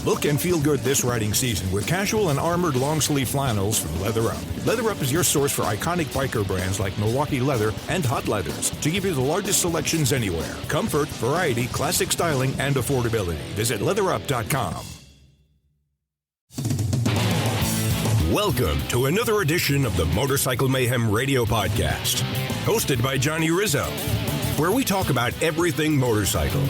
Look and feel good this riding season with casual and armored long-sleeve flannels from Leather Up. Leather Up is your source for iconic biker brands like Milwaukee Leather and Hot Leathers to give you the largest selections anywhere. Comfort, variety, classic styling, and affordability. Visit leatherup.com. Welcome to another edition of the Motorcycle Mayhem Radio Podcast, hosted by Johnny Rizzo, where we talk about everything motorcycle,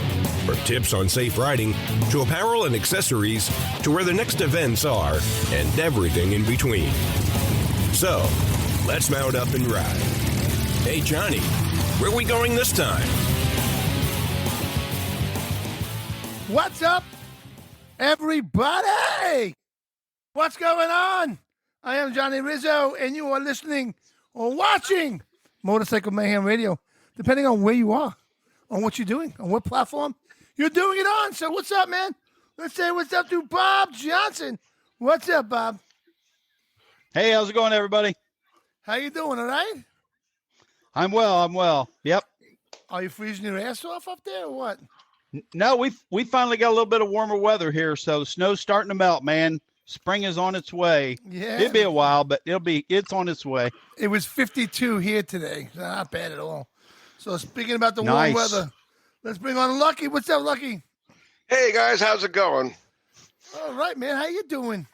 from tips on safe riding to apparel and accessories to where the next events are and everything in between. So, let's mount up and ride. Hey, Johnny, where are we going this time? What's up, everybody? What's going on? I am Johnny Rizzo, and you are listening or watching Motorcycle Mayhem Radio, depending on where you are, on what you're doing, on what platform you're doing it on. So what's up, man? Let's say what's up to Bob Johnson. What's up, Bob? Hey, how's it going, everybody? How you doing, all right? I'm well. Yep. Are you freezing your ass off up there or what? No, we finally got a little bit of warmer weather here, so the snow's starting to melt, man. Spring is on its way. Yeah. It'll be a while, but it's on its way. It was 52 here today. So not bad at all. So speaking about the warm Nice. weather, let's bring on Lucky. What's up, Lucky? Hey guys, how's it going? All right, man. How you doing?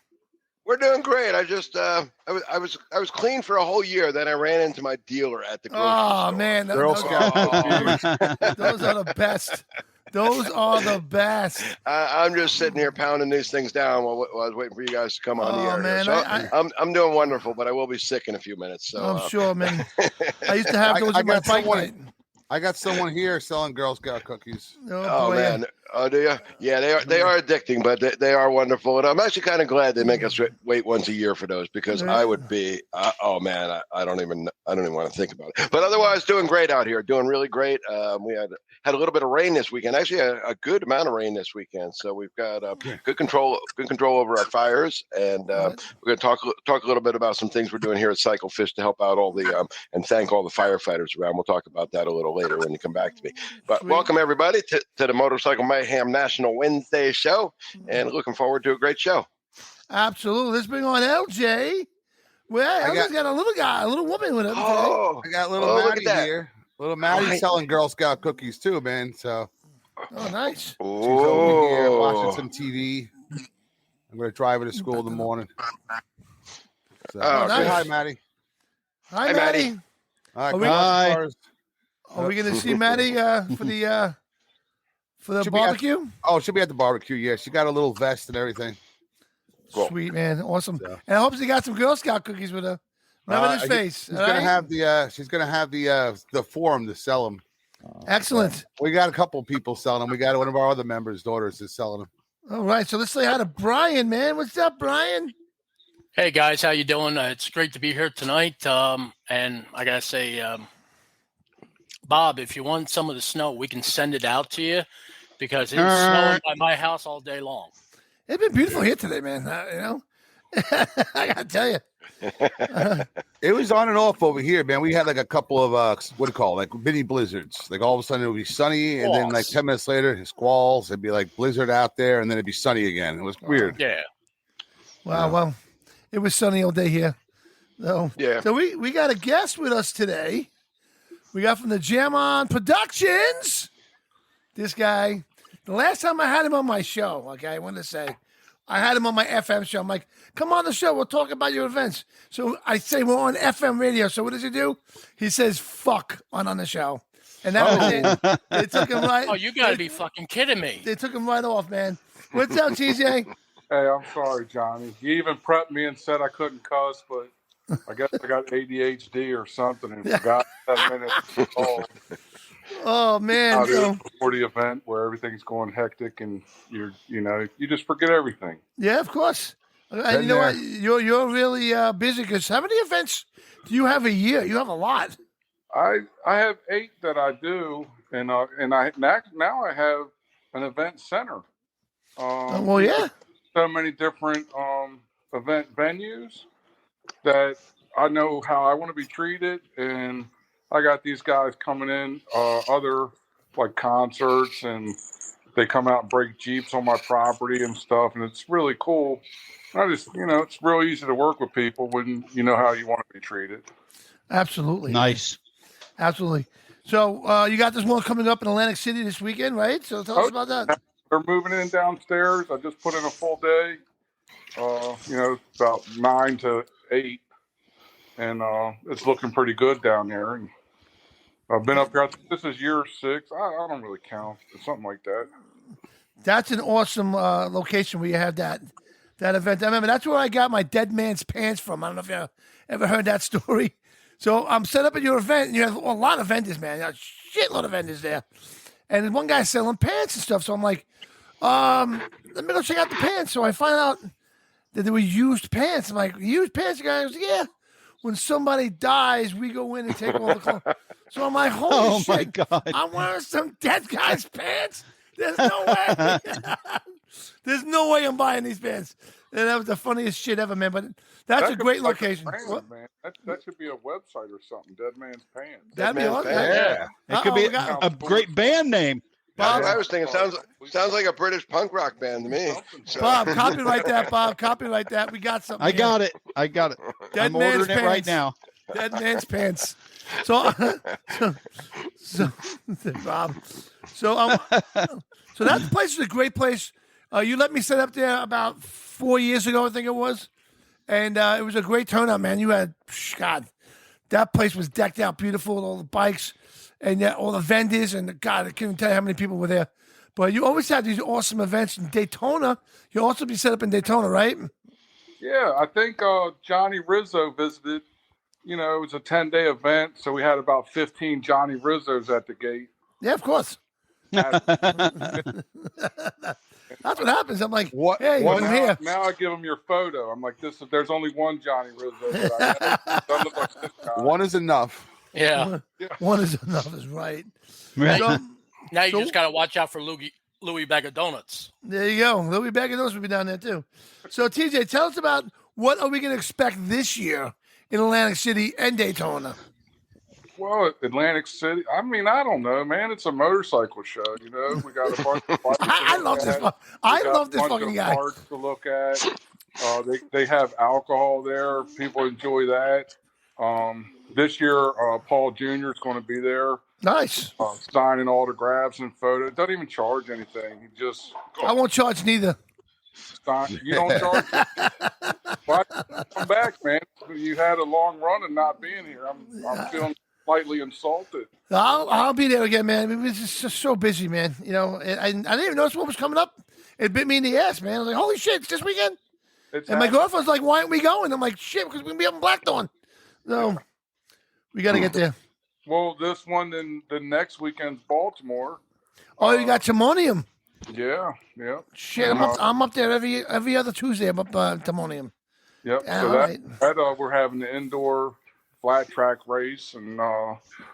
We're doing great. I just I was clean for a whole year. Then I ran into my dealer at the grocery store. Man, Girl Scout cookies. those are the best. Those are the best. I'm just sitting here pounding these things down while I was waiting for you guys to come on the air. Man, here. So I'm doing wonderful, but I will be sick in a few minutes. So I'm sure, man. I used to have those I in my got bike someone- night. I got someone here selling Girl Scout cookies. Oh boy, man, oh do you? Yeah, they are addicting, but they are wonderful, and I'm actually kind of glad they make us wait once a year for those because I would be. Oh man, I don't even want to think about it. But otherwise, doing great out here, doing really great. We had a little bit of rain this weekend, actually a good amount of rain this weekend. So we've got good control over our fires, and we're going to talk a little bit about some things we're doing here at Cycle Fish to help out all the and thank all the firefighters around. We'll talk about that a little later when you come back to me. But welcome everybody to the Motorcycle Mayhem National Wednesday show, and looking forward to a great show. Absolutely. Let's bring on LJ. Well, LJ's got a little guy, a little woman with him. Oh, I got little look at Maddie that. here. Little Maddie's selling Girl Scout cookies too, man. So Oh, nice. she's over here watching some TV. I'm going to drive her to school in the morning. So, Oh, say nice. hi, Maddie. Hi, Hi, Maddie. Maddie. All right, Are we- come on, cars. Are we going to see Maddie for the She'll be at- barbecue? Oh, she'll be at the barbecue. Yeah, she got a little vest and everything. Cool. Sweet, man. Awesome. So- And I hope she got some Girl Scout cookies with her. Remember his face. She's all gonna right? have the. She's gonna have the forum to sell them. Excellent. We got a couple people selling them. We got one of our other members' daughters is selling them. All right. So let's say hi to Brian, man. What's up, Brian? Hey guys, how you doing? It's great to be here tonight. And I gotta say, Bob, if you want some of the snow, we can send it out to you because it's snowing by my house all day long. It's been beautiful here today, man. You know, I gotta tell you. It was on and off over here, man. We had like a couple of what do you call it? Like mini blizzards. Like all of a sudden it would be sunny, and then like 10 minutes later, squalls. It'd be like blizzard out there, and then it'd be sunny again. It was weird. Yeah. Wow. Well, it was sunny all day here. So Yeah. So we got a guest with us today. We got from the Jam On Productions. This guy. The last time I had him on my show, okay, I want to say, I had him on my FM show. I'm like, come on the show. We'll talk about your events. So I say we're on FM radio. So what does he do? He says fuck on the show. And that was it. They took him right. Oh, you gotta be fucking kidding me. They took him right off, man. What's up, TJ? Hey, I'm sorry, Johnny. You even prepped me and said I couldn't cuss, but I guess I got ADHD or something and forgot 7 minutes old. Oh, man. Out here So, before the event where everything's going hectic and you just forget everything. yeah, of course. And you Been know there. what? You're really busy because how many events do you have a year? You have a lot. I have 8 that I do, and I now I have an event center. Well, yeah. So many different event venues that I know how I want to be treated, and I got these guys coming in, other like concerts and they come out and break Jeeps on my property and stuff, and it's really cool. I just, it's real easy to work with people when you know how you want to be treated. Absolutely. Nice. Absolutely. So you got this one coming up in Atlantic City this weekend, right? So tell us about that. They're moving in downstairs. I just put in a full day, about 9 to 8, and it's looking pretty good down there. And I've been up here. I think this is year 6. I don't really count. It's something like that. That's an awesome location where you have that event. I remember that's where I got my Dead Man's Pants from. I don't know if you ever heard that story. So I'm set up at your event, and you have a lot of vendors, man. A shitload of vendors there. And there's one guy selling pants and stuff. So I'm like, let me go check out the pants. So I find out that there were used pants. I'm like, used pants? The guy goes, yeah. When somebody dies, we go in and take all the clothes. So I'm like, holy shit. My God. I'm wearing some dead guy's pants. There's no way. There's no way I'm buying these pants. And that was the funniest shit ever, man. But that's a great location. Man. That should be a website or something. Dead Man's Pants. That'd be awesome. Yeah. It could be a great band name. That's what I was thinking. Sounds like a British punk rock band to me. So. Bob, copyright that, Bob. Copyright that. We got something. I got it. Dead I'm Man's ordering it right now. Dead Man's Pants. So Bob. So that place is a great place. You let me set up there about 4 years ago, I think it was. And it was a great turnout, man. You had, God, that place was decked out beautiful with all the bikes and all the vendors. And, God, I couldn't tell you how many people were there. But you always have these awesome events in Daytona. You'll also be set up in Daytona, right? Yeah, I think Johnny Rizzo visited. It was a 10-day event, so we had about 15 Johnny Rizzos at the gate. Yeah, of course. That's what happens. I'm like, hey, I'm here. Now I give them your photo. I'm like, there's only one Johnny Rizzo. That look like this guy. One is enough. Yeah. One is enough, is right. Right. So, Now you just got to watch out for Louis Bag of Donuts. there you go. Louis Bag of Donuts will be down there too. So TJ, tell us about what are we going to expect this year in Atlantic City and Daytona? Well, Atlantic City. I mean, I don't know, man. It's a motorcycle show. We got a bunch of bikes. I love this. I love this fucking guy. Parts to look at. They have alcohol there. People enjoy that. This year, Paul Jr. is going to be there. Nice. Signing autographs and photos. Doesn't even charge anything. He just. I won't charge neither. You don't charge. But come back, man. You had a long run and not being here. I'm feeling slightly insulted. I'll be there again, man. I mean, it's just so busy, man. I didn't even notice what was coming up. It bit me in the ass, man. I was like, holy shit, it's this weekend. And my girlfriend's like, why aren't we going? I'm like, shit, because we're going to be up in Blackthorn. So we got to get there. Well, this one, then the next weekend's Baltimore. Oh, you got Timonium. Yeah. Shit, I'm up there every other Tuesday. I'm up Timonium. Yep. Yeah, So right. we're having the indoor flat track race and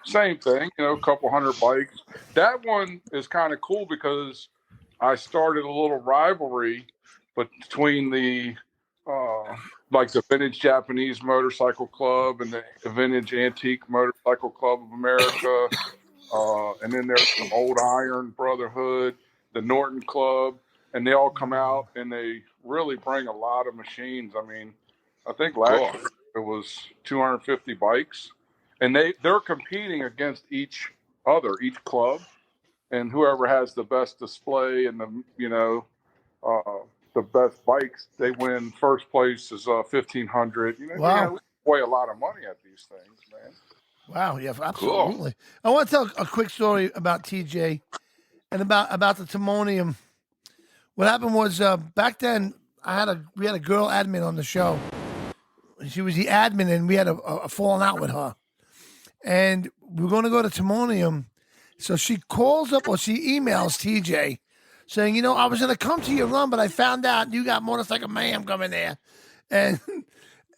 same thing, a couple hundred bikes. That one is kind of cool because I started a little rivalry between the the Vintage Japanese Motorcycle Club and the Vintage Antique Motorcycle Club of America. And then there's some Old Iron Brotherhood, the Norton Club, and they all come out and they really bring a lot of machines. I mean, I think last year it was 250 bikes, and they're competing against each club, and whoever has the best display and the best bikes, they win. First place is $1,500. Wow. We weigh a lot of money at these things, man. Wow, yeah, absolutely. Cool. I want to tell a quick story about TJ and about the Timonium. What happened was back then we had a girl admin on the show. She was the admin, and we had a falling out with her. And we were going to go to Timonium, so she calls up or she emails TJ saying, I was going to come to your run, but I found out you got Motorcycle Mayhem coming there, and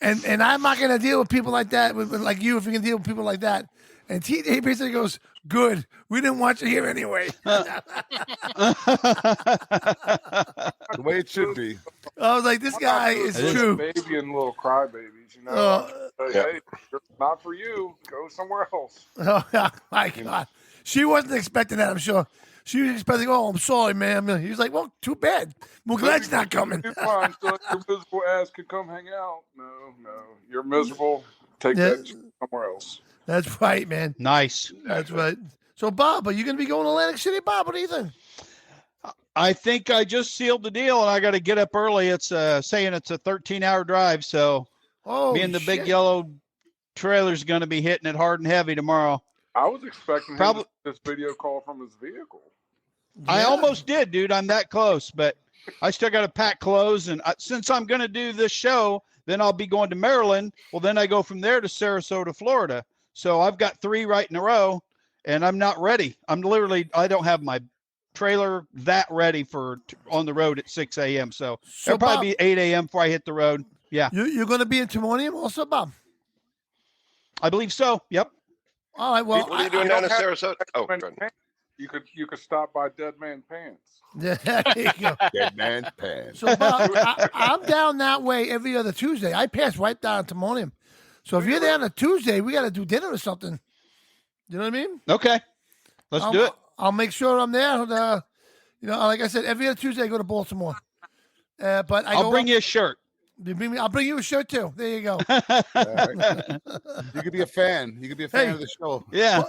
I'm not going to deal with people like that, like you, if you can deal with people like that. And TJ basically goes, good. We didn't want you here anyway. The way it should be. I was like, this guy is true. Baby and little crybabies, Hey, not for you. Go somewhere else. Oh, my God. She wasn't expecting that, I'm sure. She was expecting, oh, I'm sorry, ma'am. He was like, well, too bad. We're glad you're not coming. You're fine. So your miserable ass can come hang out. No. You're miserable. Take Yeah. that somewhere else. That's right, man. Nice. That's right. So, Bob, are you going to be going to Atlantic City, Bob? What do you think? I think I just sealed the deal, and I got to get up early. It's saying it's a 13-hour drive, so me and the big yellow trailer's going to be hitting it hard and heavy tomorrow. I was expecting Probably this video call from his vehicle. I almost did, dude. I'm that close, but I still got to pack clothes. And since I'm going to do this show, then I'll be going to Maryland. Well, then I go from there to Sarasota, Florida. So I've got 3 right in a row, and I'm not ready. I don't have my trailer that ready for on the road at 6 a.m. So it'll probably be 8 a.m. before I hit the road. Yeah. You're going to be in Timonium also, Bob? I believe so. Yep. All right. Well, What are you doing down in Sarasota? Oh, you could stop by Dead Man Pants. there you go. Dead man pants. So, Bob, I'm down that way every other Tuesday. I pass right down to Timonium. So if you're there on a Tuesday, we got to do dinner or something. You know what I mean? Okay. Let's do it. I'll make sure I'm there. Like I said, every other Tuesday I go to Baltimore. But I'll bring you a shirt. I'll bring you a shirt too. There you go. You could be a fan. You could be a fan of the show. Yeah.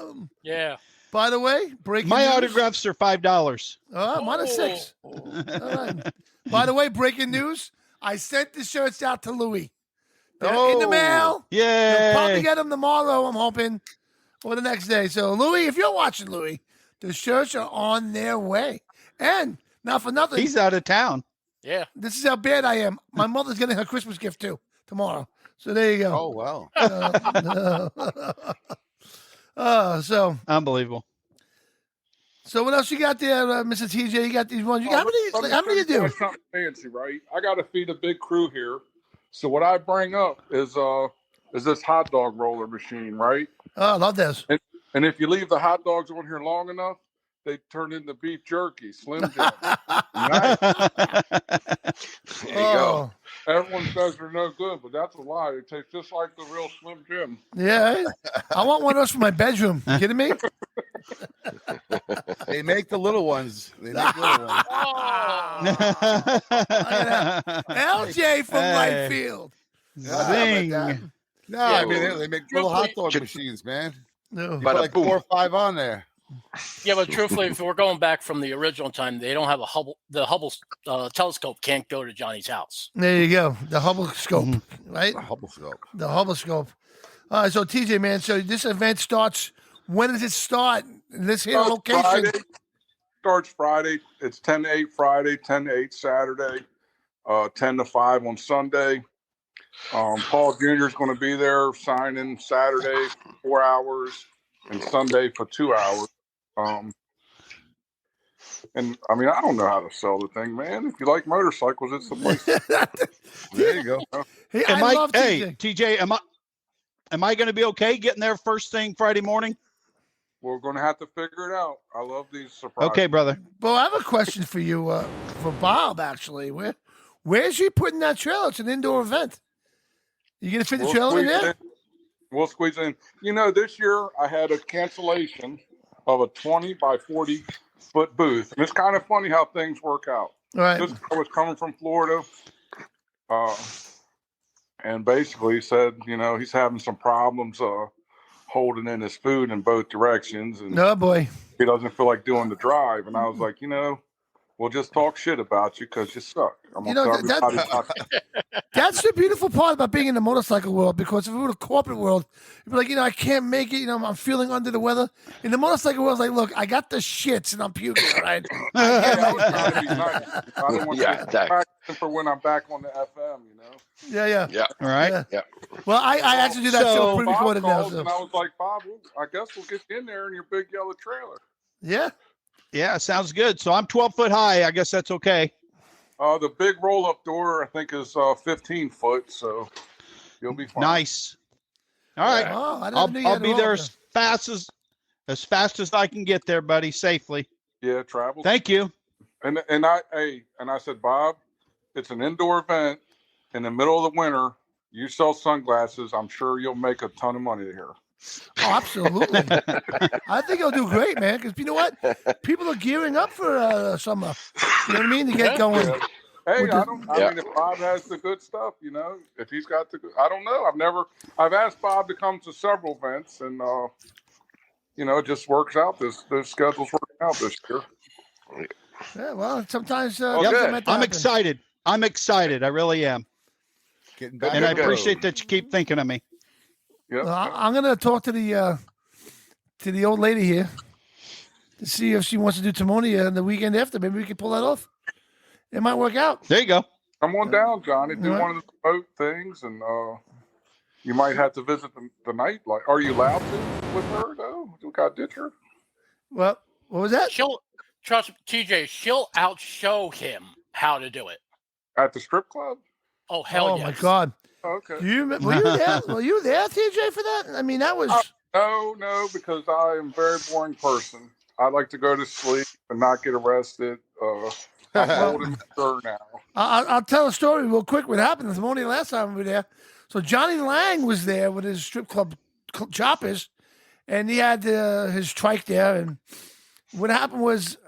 Yeah. By the way, breaking My news. autographs are $5. Mine are $6. All right. By the way, breaking news. I sent the shirts out to Louis. They're in the mail. Yay. You'll probably get them tomorrow, I'm hoping, or the next day. So, Louis, if you're watching, Louis, the shirts are on their way. And not for nothing. He's out of town. Yeah. This is how bad I am. My mother's getting her Christmas gift, too, tomorrow. So, there you go. Oh, wow. So Unbelievable. So what else you got there, Mr. TJ? You got these ones. How many you do? Something fancy, right? I got to feed a big crew here. So what I bring up is this hot dog roller machine, right? Oh, I love this. And if you leave the hot dogs on here long enough, they turn into beef jerky, Slim Jim. There you go. Everyone says they're no good, but that's a lie. It tastes just like the real Slim Jim. Yeah, I want one of those for my bedroom. You kidding me? They make the little ones. LJ from right field. Zing. No, I mean they make little hot dog machines, man. No. You put like 4 or 5 on there. Yeah, but truthfully, if we're going back from the original time, they don't have a Hubble. The Hubble telescope can't go to Johnny's house. There you go. The Hubble scope, right? The Hubble scope. The Hubble scope. All right, so TJ, man, so this event starts. When does it start? This here location. Friday. Starts Friday. It's 10 to 8 Friday, 10 to 8 Saturday, 10 to 5 on Sunday. Paul Jr. is going to be there signing Saturday for 4 hours and Sunday for 2 hours. And I mean, I don't know how to sell the thing, man. If you like motorcycles, it's the place. There you go. Hey, I love TJ. TJ, am I going to be okay getting there first thing Friday morning? We're going to have to figure it out. I love these surprises. Okay, brother. Well, I have a question for you, for Bob. Actually, where's he putting that trailer? It's an indoor event. You gonna fit the trailer in there? We'll squeeze in. You know, this year I had a cancellation of a 20 by 40 foot booth, and it's kind of funny how things work out. All right. This guy was coming from Florida, and basically said, you know, he's having some problems holding in his food in both directions, and Oh boy. he doesn't feel like doing the drive. And I was like, you know, we'll just talk shit about you because you suck. I'm You gonna know, tell everybody. That's the beautiful part about being in the motorcycle world, because if we were the corporate world, you'd be like, you know, I can't make it, you know, I'm feeling under the weather. In the motorcycle world, it's like, look, I got the shits and I'm puking, all right? I was trying to be nice. I didn't want Yeah, to practice for when I'm back on the FM, you know. Yeah. Yeah. All right. Yeah. Well, I actually do that show So, pre-recorded Bob now. called, So. and I was like, Bob, I guess we'll get you in there in your big yellow trailer. Yeah. Yeah, sounds good. So I'm 12 foot high. I guess that's okay. The big roll-up door, I think, is 15 foot, so you'll be fine. Nice. All right. Oh, I never knew you I'll had be a there roller. as fast as I can get there, buddy, safely. Yeah, travel. Thank you. And I said, Bob, it's an indoor event in the middle of the winter. You sell sunglasses. I'm sure you'll make a ton of money here. Oh, absolutely. I think he'll do great, man. Because you know what? People are gearing up for summer. You know what I mean? To get going. Hey, With I the- mean, if Bob has the good stuff, if he's got I don't know. I've asked Bob to come to several events, and it just works out. The schedule's working out this year. Yeah, well, sometimes good. I'm excited. I'm excited. I really am. Getting back And on I the appreciate road. that you keep thinking of me. Yep. Well, I'm gonna talk to the old lady here to see if she wants to do Timonia the weekend after. Maybe we can pull that off. It might work out. There you go. Come on down, Johnny. Do Right. one of the boat things, and you might have to visit the night. Like, are you allowed to with her though? We got ditch her. Well, what was that? She'll trust TJ. She'll outshow him how to do it. At the strip club? Oh hell Oh yes. my God! Okay. Were you there? Were you there, TJ, for that? I mean, that was. No, because I am a very boring person. I like to go to sleep and not get arrested. I'm old and mature now. I'll tell a story real quick. What happened this morning last time we were there? So Johnny Lang was there with his strip club choppers, and he had his trike there. And what happened was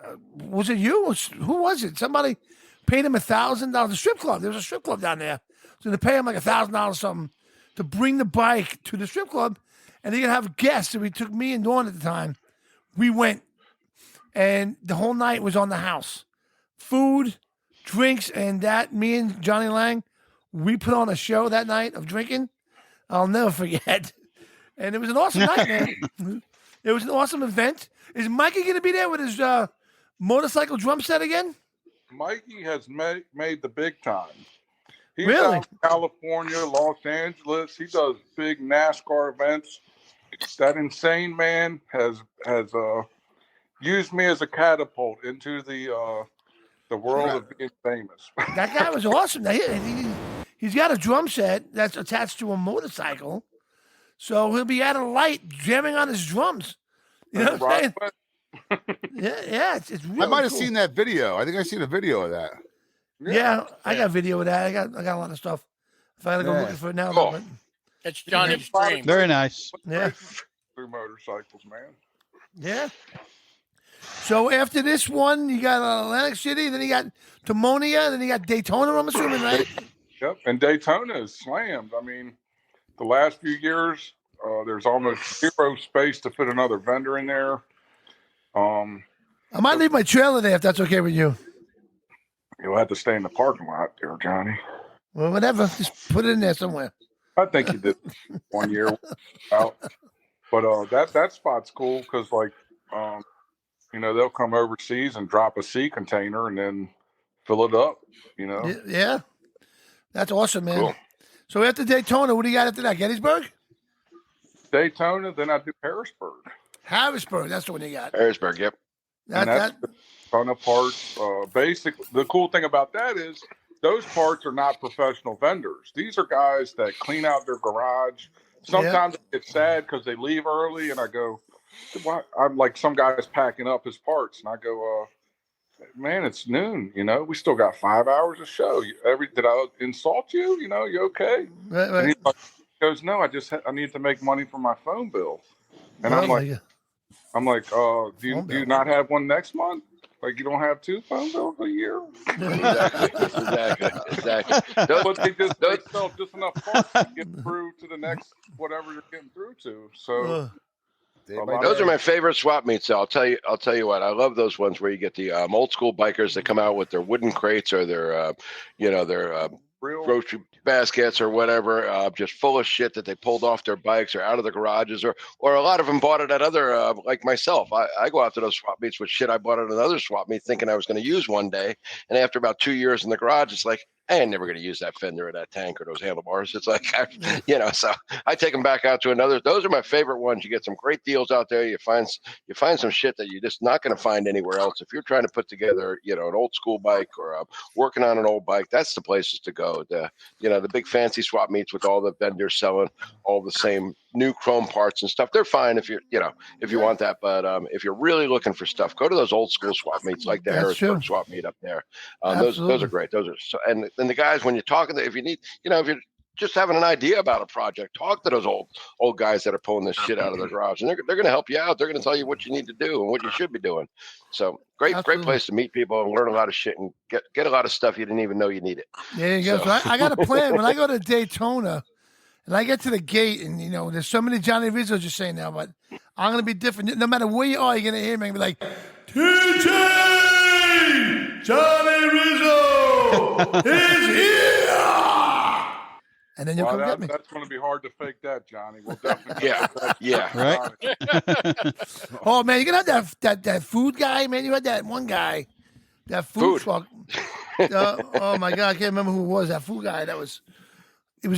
it you? Who was it? Somebody paid him $1,000. The strip club. There was a strip club down there, so they pay him like $1,000 something to bring the bike to the strip club, and he could have guests. So we took me and Dawn at the time. We went, and the whole night was on the house. Food, drinks, and that. Me and Johnny Lang, we put on a show that night of drinking. I'll never forget. And it was an awesome night, man. It was an awesome event. Is Mikey going to be there with his motorcycle drum set again? Mikey has made the big time. He's Really? out in California, Los Angeles. He does big NASCAR events. That insane man has used me as a catapult into the world of being famous. That guy was awesome. Now, he's got a drum set that's attached to a motorcycle. So he'll be at a light jamming on his drums. You know what I'm saying? Yeah, it's really I might have cool. seen that video. I think I seen a video of that. Yeah, I got video of that. I got a lot of stuff. If I gotta go Yeah. looking for it now, Cool. but It's Johnny's Yeah. dream. Very nice. yeah, Through motorcycles, man. yeah. So after this one, you got Atlantic City, then you got Timonia, then you got Daytona. I'm assuming, right? Yep. And Daytona is slammed. I mean, the last few years, there's almost zero space to fit another vendor in there. I might leave my trailer there if that's okay with you. You'll have to stay in the parking lot there, Johnny. Well, whatever. Just put it in there somewhere. I think you did 1 year out. But that spot's cool because, like, they'll come overseas and drop a sea container and then fill it up, Yeah. That's awesome, man. Cool. So after Daytona, what do you got after that? Gettysburg? Daytona, then I do Harrisburg. Harrisburg. That's the one you got. Harrisburg, yep. And that's a ton of parts. Basically, the cool thing about that is those parts are not professional vendors. These are guys that clean out their garage. Sometimes I get sad because they leave early, and I go, "Why?" I'm like, some guy's packing up his parts, and I go, "Man, it's noon. We still got 5 hours of show. Did I insult you? You okay?" Right, And he right. goes, "No, I need to make money for my phone bill." And Oh, I'm my like, God. do Phone you bill. not have one next month? Like, you don't have 2 phone bills a year? Exactly. But they sell just enough parts to get through to the next whatever you're getting through to. So Those are my favorite swap meets. I'll tell you what. I love those ones where you get the old school bikers that come out with their wooden crates or their real grocery baskets or whatever, just full of shit that they pulled off their bikes or out of the garages, or a lot of them bought it at other, like myself. I go out to those swap meets with shit I bought at another swap meet thinking I was going to use one day, and after about 2 years in the garage, it's like, I ain't never going to use that fender or that tank or those handlebars. It's like, so I take them back out to another. Those are my favorite ones. You get some great deals out there. You find some shit that you're just not going to find anywhere else. If you're trying to put together, an old school bike or working on an old bike, that's the places to go. The big fancy swap meets with all the vendors selling all the same new chrome parts and stuff. They're fine if you want that. But if you're really looking for stuff, go to those old school swap meets like the That's Harrisburg true. swap meet up there. Those are great. Those are so, and the guys, when you're talking, if you need, if you're just having an idea about a project, talk to those old guys that are pulling this shit out of their garage, and they're going to help you out. They're going to tell you what you need to do and what you should be doing. So great place to meet people and learn a lot of shit and get a lot of stuff you didn't even know you needed. There you go. So I got a plan. When I go to Daytona and I get to the gate, and there's so many Johnny Rizzo's just saying now, but I'm going to be different. No matter where you are, you're going to hear me and be like, TJ, Johnny Rizzo is here. And then you'll come get me. That's going to be hard to fake that, Johnny. We'll definitely. Yeah. Right. Oh man, you're gonna have that food guy, man. You had that one guy, that food truck. Oh my god, I can't remember who it was. That food guy. It was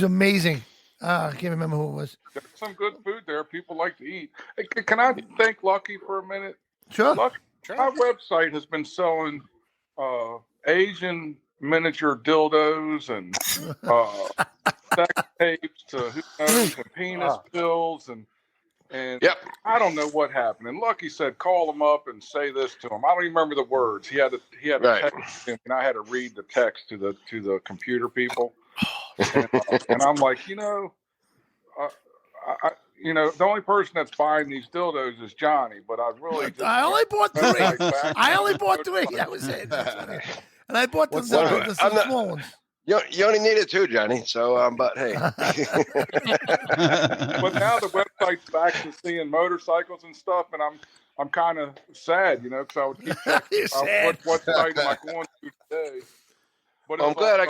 amazing. I can't remember who it was. There's some good food there. People like to eat. Hey, can I thank Lucky for a minute? Sure. Lucky, our website has been selling Asian miniature dildos and sex tapes to who knows, and penis pills and I don't know what happened. And Lucky said, call him up and say this to him. I don't even remember the words. He had to text him, and I had to read the text to the computer people. And I'm like, the only person that's buying these dildos is Johnny. But I really, I only bought 3. I only bought 3. That was it. And I bought the small ones. You only needed 2, Johnny. So, but hey. But now the website's back to seeing motorcycles and stuff, and I'm kind of sad, because I would keep checking what site am I going to today. But I'm glad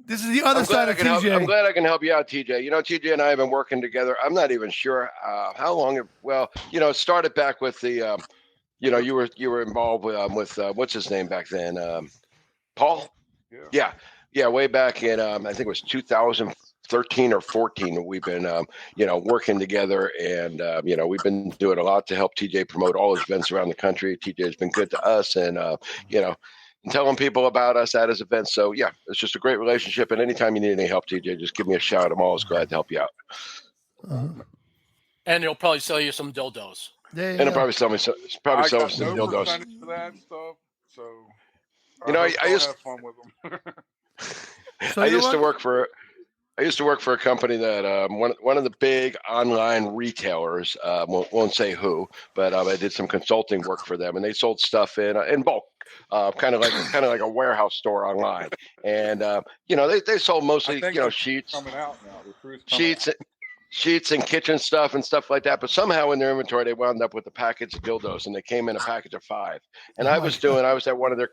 this is the other side of TJ. I'm glad I can help you out, TJ. TJ and I have been working together. I'm not even sure how long. It started back with the, you were involved with what's his name back then, Paul. Yeah, way back in I think it was 2013 or 14. We've been working together, and we've been doing a lot to help TJ promote all his events around the country. TJ has been good to us, and and telling people about us at his events. So yeah, it's just a great relationship. And anytime you need any help, TJ, just give me a shout. I'm always glad to help you out. And he'll probably sell you some dildos. And he'll probably sell me some dildos. For that stuff, so I used to have fun with them. So I used to work for a company that one of the big online retailers, won't say who, but I did some consulting work for them, and they sold stuff in bulk, kind of like a warehouse store online. And they sold mostly sheets, coming out now. sheets and kitchen stuff and stuff like that. But somehow in their inventory, they wound up with a package of dildos, and they came in a package of 5. And I was at one of their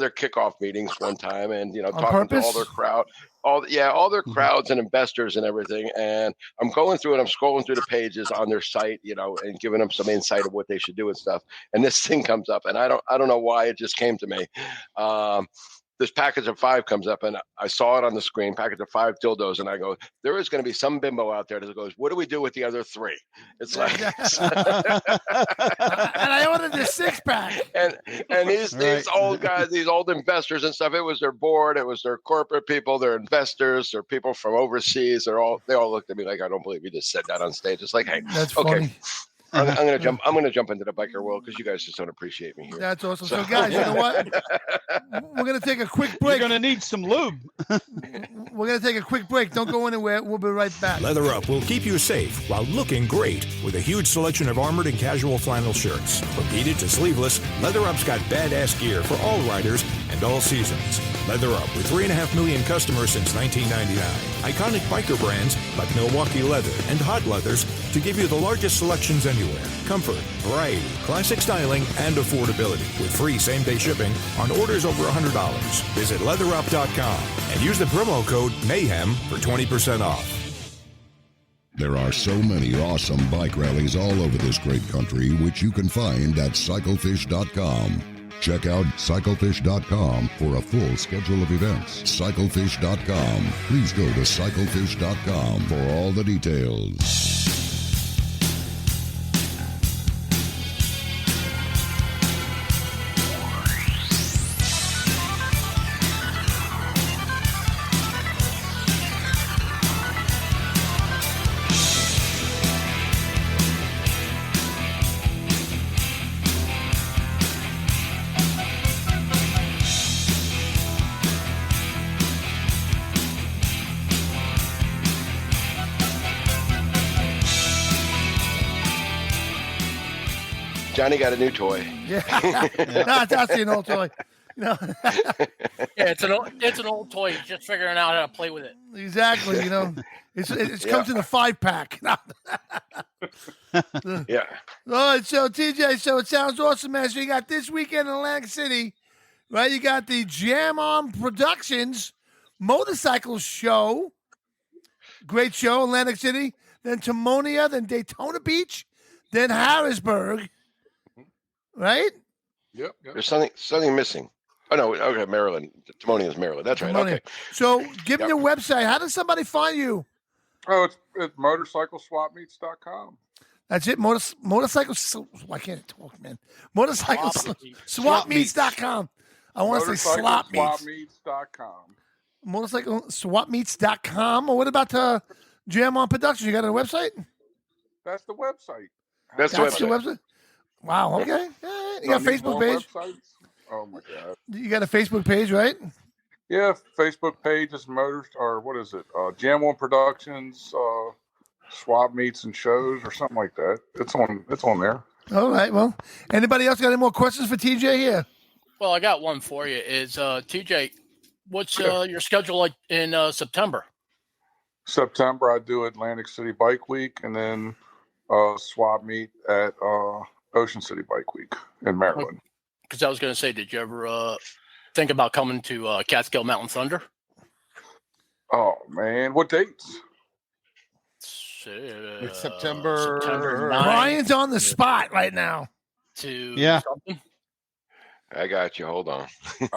kickoff meetings one time, and talking to all their crowd, all their crowds and investors and everything. And I'm going through it. I'm scrolling through the pages on their site, and giving them some insight of what they should do and stuff. And this thing comes up, and I don't know why it just came to me. This package of 5 comes up, and I saw it on the screen, package of 5 dildos, and I go, there is going to be some bimbo out there that goes, what do we do with the other 3? It's like, and I ordered the 6-pack. And these old guys, these old investors and stuff, it was their board, it was their corporate people, their investors, their people from overseas. They all looked at me like, I don't believe you just said that on stage. It's like, hey, that's okay. Funny. I'm gonna jump into the biker world because you guys just don't appreciate me here. That's awesome. So guys, you know what? We're gonna take a quick break. You're gonna need some lube. We're gonna take a quick break. Don't go anywhere. We'll be right back. Leather Up will keep you safe while looking great with a huge selection of armored and casual flannel shirts. From heated to sleeveless, Leather Up's got badass gear for all riders and all seasons. Leather Up with 3.5 million customers since 1999. Iconic biker brands like Milwaukee Leather and Hot Leathers to give you the largest selections anywhere. Comfort, variety, classic styling, and affordability with free same-day shipping on orders over $100. Visit leatherup.com and use the promo code MAYHEM for 20% off. There are so many awesome bike rallies all over this great country, which you can find at cyclefish.com. Check out cyclefish.com for a full schedule of events. Cyclefish.com. Please go to cyclefish.com for all the details. Johnny got a new toy. Yeah. No, it's actually an old toy. Yeah, it's an old toy. He's just figuring out how to play with it. Exactly. It's comes in a 5-pack. Yeah. All right, so TJ, so it sounds awesome, man. So you got this weekend in Atlantic City, right? You got the Jam On Productions motorcycle show. Great show, Atlantic City. Then Timonia, then Daytona Beach, then Harrisburg. Right? Yep. There's something missing. Oh no, okay, Maryland. Timonia is Maryland. That's right. Timonia. Okay. So give me your website. How does somebody find you? Oh, it's motorcycleswapmeets.com. That's it. Motorcycle. I can't talk, man. Motorcycle swapmeets.com. I want to say slop meets. Motorcycleswapmeets.com. Motorcycle swapmeets.com. Or what about Jam On Productions? You got a website? That's the website. That's the website. Wow. Okay. You got a Facebook page? Websites? Oh my God. You got a Facebook page, right? Yeah, Facebook page is Jam On Productions, Swap Meets and Shows or something like that. It's on there. All right. Well, anybody else got any more questions for TJ here? Well, I got one for you. Is TJ, what's your schedule like in September? September, I do Atlantic City Bike Week and then Swap Meet at Ocean City Bike Week in Maryland. Because I was going to say, did you ever think about coming to Catskill Mountain Thunder? Oh man, what dates? It's September 9 Brian's on the spot right now. Something. I got you. Hold on.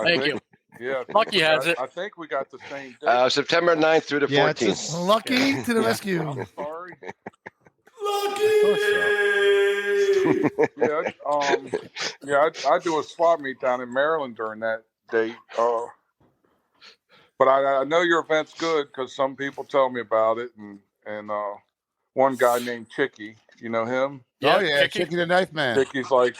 Thank you. Yeah, Lucky has it. I think we got the same date. September 9th through the 14th. Lucky to the rescue. I'm sorry. I do a swap meet down in Maryland during that date. But I know your event's good because some people tell me about it, and one guy named Chicky, you know him? Oh yeah, Chicky the Knife Man. Chicky's like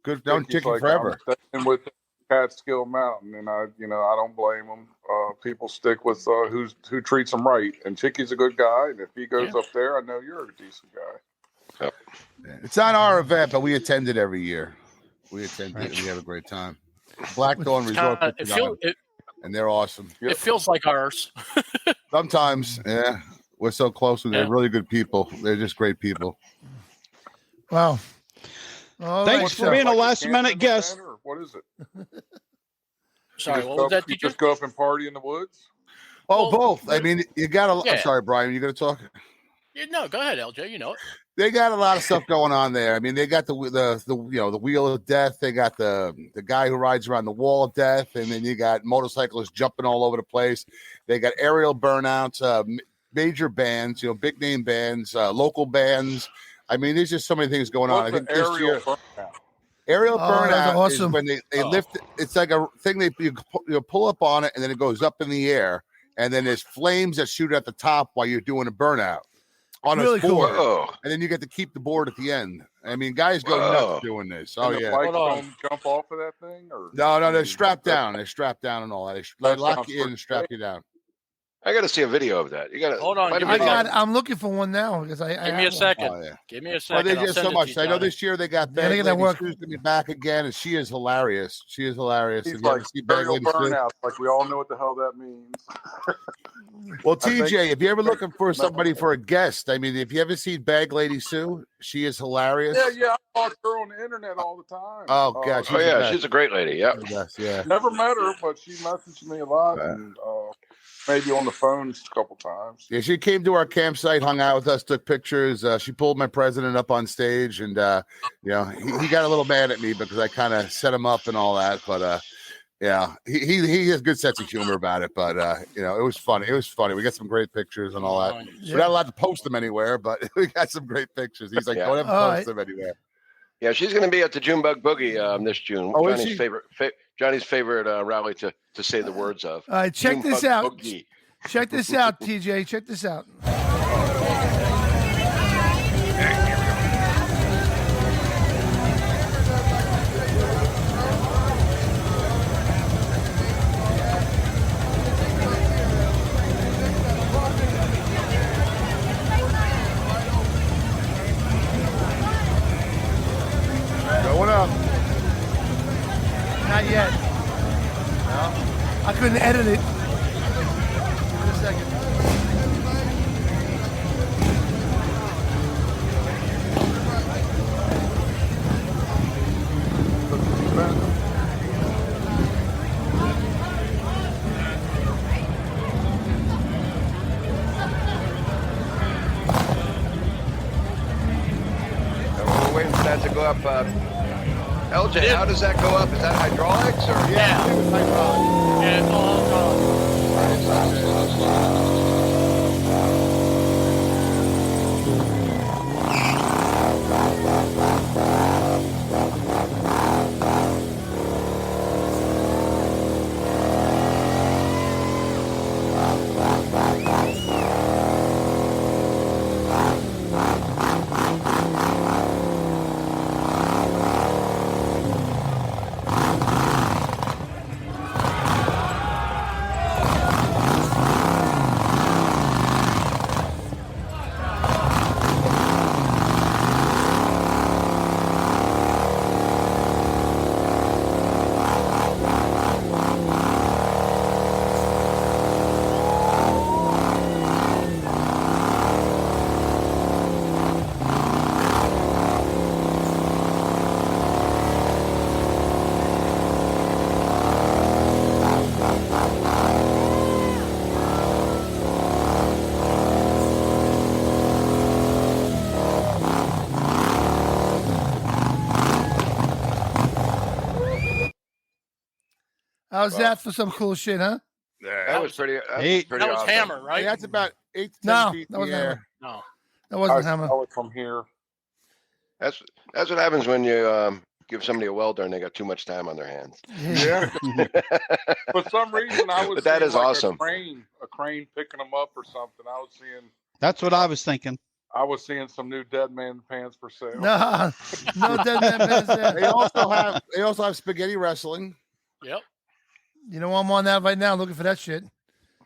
good, don't Chicky forever. I'm staying with Catskill Mountain, and I don't blame them. People stick with who treats them right, and Chicky's a good guy, and if he goes up there, I know you're a decent guy. Yep. It's not our event, but we attend it every year. We attend it. We have a great time. Black Dawn Resort, and they're awesome. It feels like ours. Sometimes, yeah. We're so close, and they're really good people. They're just great people. Wow. Thanks for being a last-minute guest. What is it? Sorry, what was that? You just go up and party in the woods? Oh, both. I mean, you got a. I'm sorry, Brian. You going to talk? No, go ahead, LJ. You know it. They got a lot of stuff going on there. I mean, they got the wheel of death. They got the guy who rides around the wall of death, and then you got motorcyclists jumping all over the place. They got aerial burnouts, major bands, big name bands, local bands. I mean, there's just so many things going on. I think this year, aerial burnout awesome. Is when they lift. It's like a thing you pull up on it, and then it goes up in the air, and then there's flames that shoot at the top while you're doing a burnout. On really a board, cool. And then you get to keep the board at the end. I mean, guys go nuts doing this. Oh yeah, bikes don't jump off of that thing, or no, they're strapped down. They're strapped down and all that. They lock you in and strap you down. I got to see a video of that. You got to hold on. I'm looking for one now because give me a second. Oh, yeah. Give me a second. Well, there's just so much. I know this year they got Bag Lady Sue's to be back again, and she is hilarious. She is hilarious. He's like burnout. Like we all know what the hell that means. Well, TJ, if you're ever looking for somebody for a guest, I mean, if you ever seen Bag Lady Sue, she is hilarious. Yeah, I watch her on the internet all the time. Oh God, she's a great lady. Yeah, yeah. Never met her, but she messaged me a lot, and maybe on the phone a couple times. Yeah, she came to our campsite, hung out with us, took pictures. She pulled my president up on stage, and he got a little mad at me because I kind of set him up and all that, but. Yeah, he has a good sense of humor about it, but it was funny. It was funny. We got some great pictures and all that. Yeah. We're not allowed to post them anywhere, but we got some great pictures. He's like, don't ever post them anywhere. Yeah, she's going to be at the Junebug Boogie this June. Oh, Johnny's favorite rally to say the words of. All right, check this out. Boogie. Check this out, TJ. Check this out. didn't edit it. Wait a second. We're waiting for that to go up. LJ, how does that go up? Is that hydraulics or? Yeah. Yeah, it's all hydraulic. How's that for some cool shit, huh? Yeah, that was pretty. Hey, That was awesome. Hammer, right? Hey, that's about 8 to 10 No, feet that in wasn't the air. Hammer. No. That I wasn't Hammer. smell it from here. That's what happens when you give somebody a welder and they got too much time on their hands. Yeah. For some reason, I was But that seeing is like awesome. a crane picking them up or something. That's what I was thinking. I was seeing some new Dead Man pants for sale. No dead man pants there. They also have spaghetti wrestling. Yep. You know, I'm on that right now looking for that shit.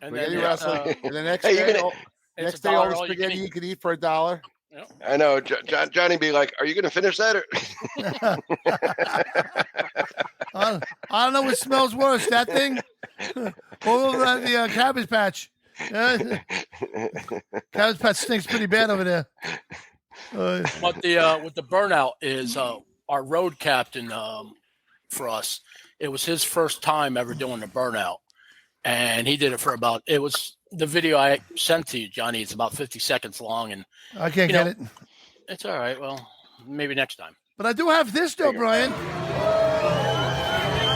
And Spaghetti then wrestling. And the next Hey, you day, gonna- all, it's next a day, all dollar the all you can spaghetti eat. you can eat for $1. I know Johnny be like, "Are you going to finish that?" Or I don't know what smells worse, that thing or the Cabbage Patch. Cabbage Patch stinks pretty bad over there. But with the burnout is our road captain for us. It was his first time ever doing a burnout, and he did it for about. It was the video I sent to you, Johnny. It's about 50 seconds long, and I can't You get know, it. it's all right. Well, maybe next time. But I do have this though, Brian.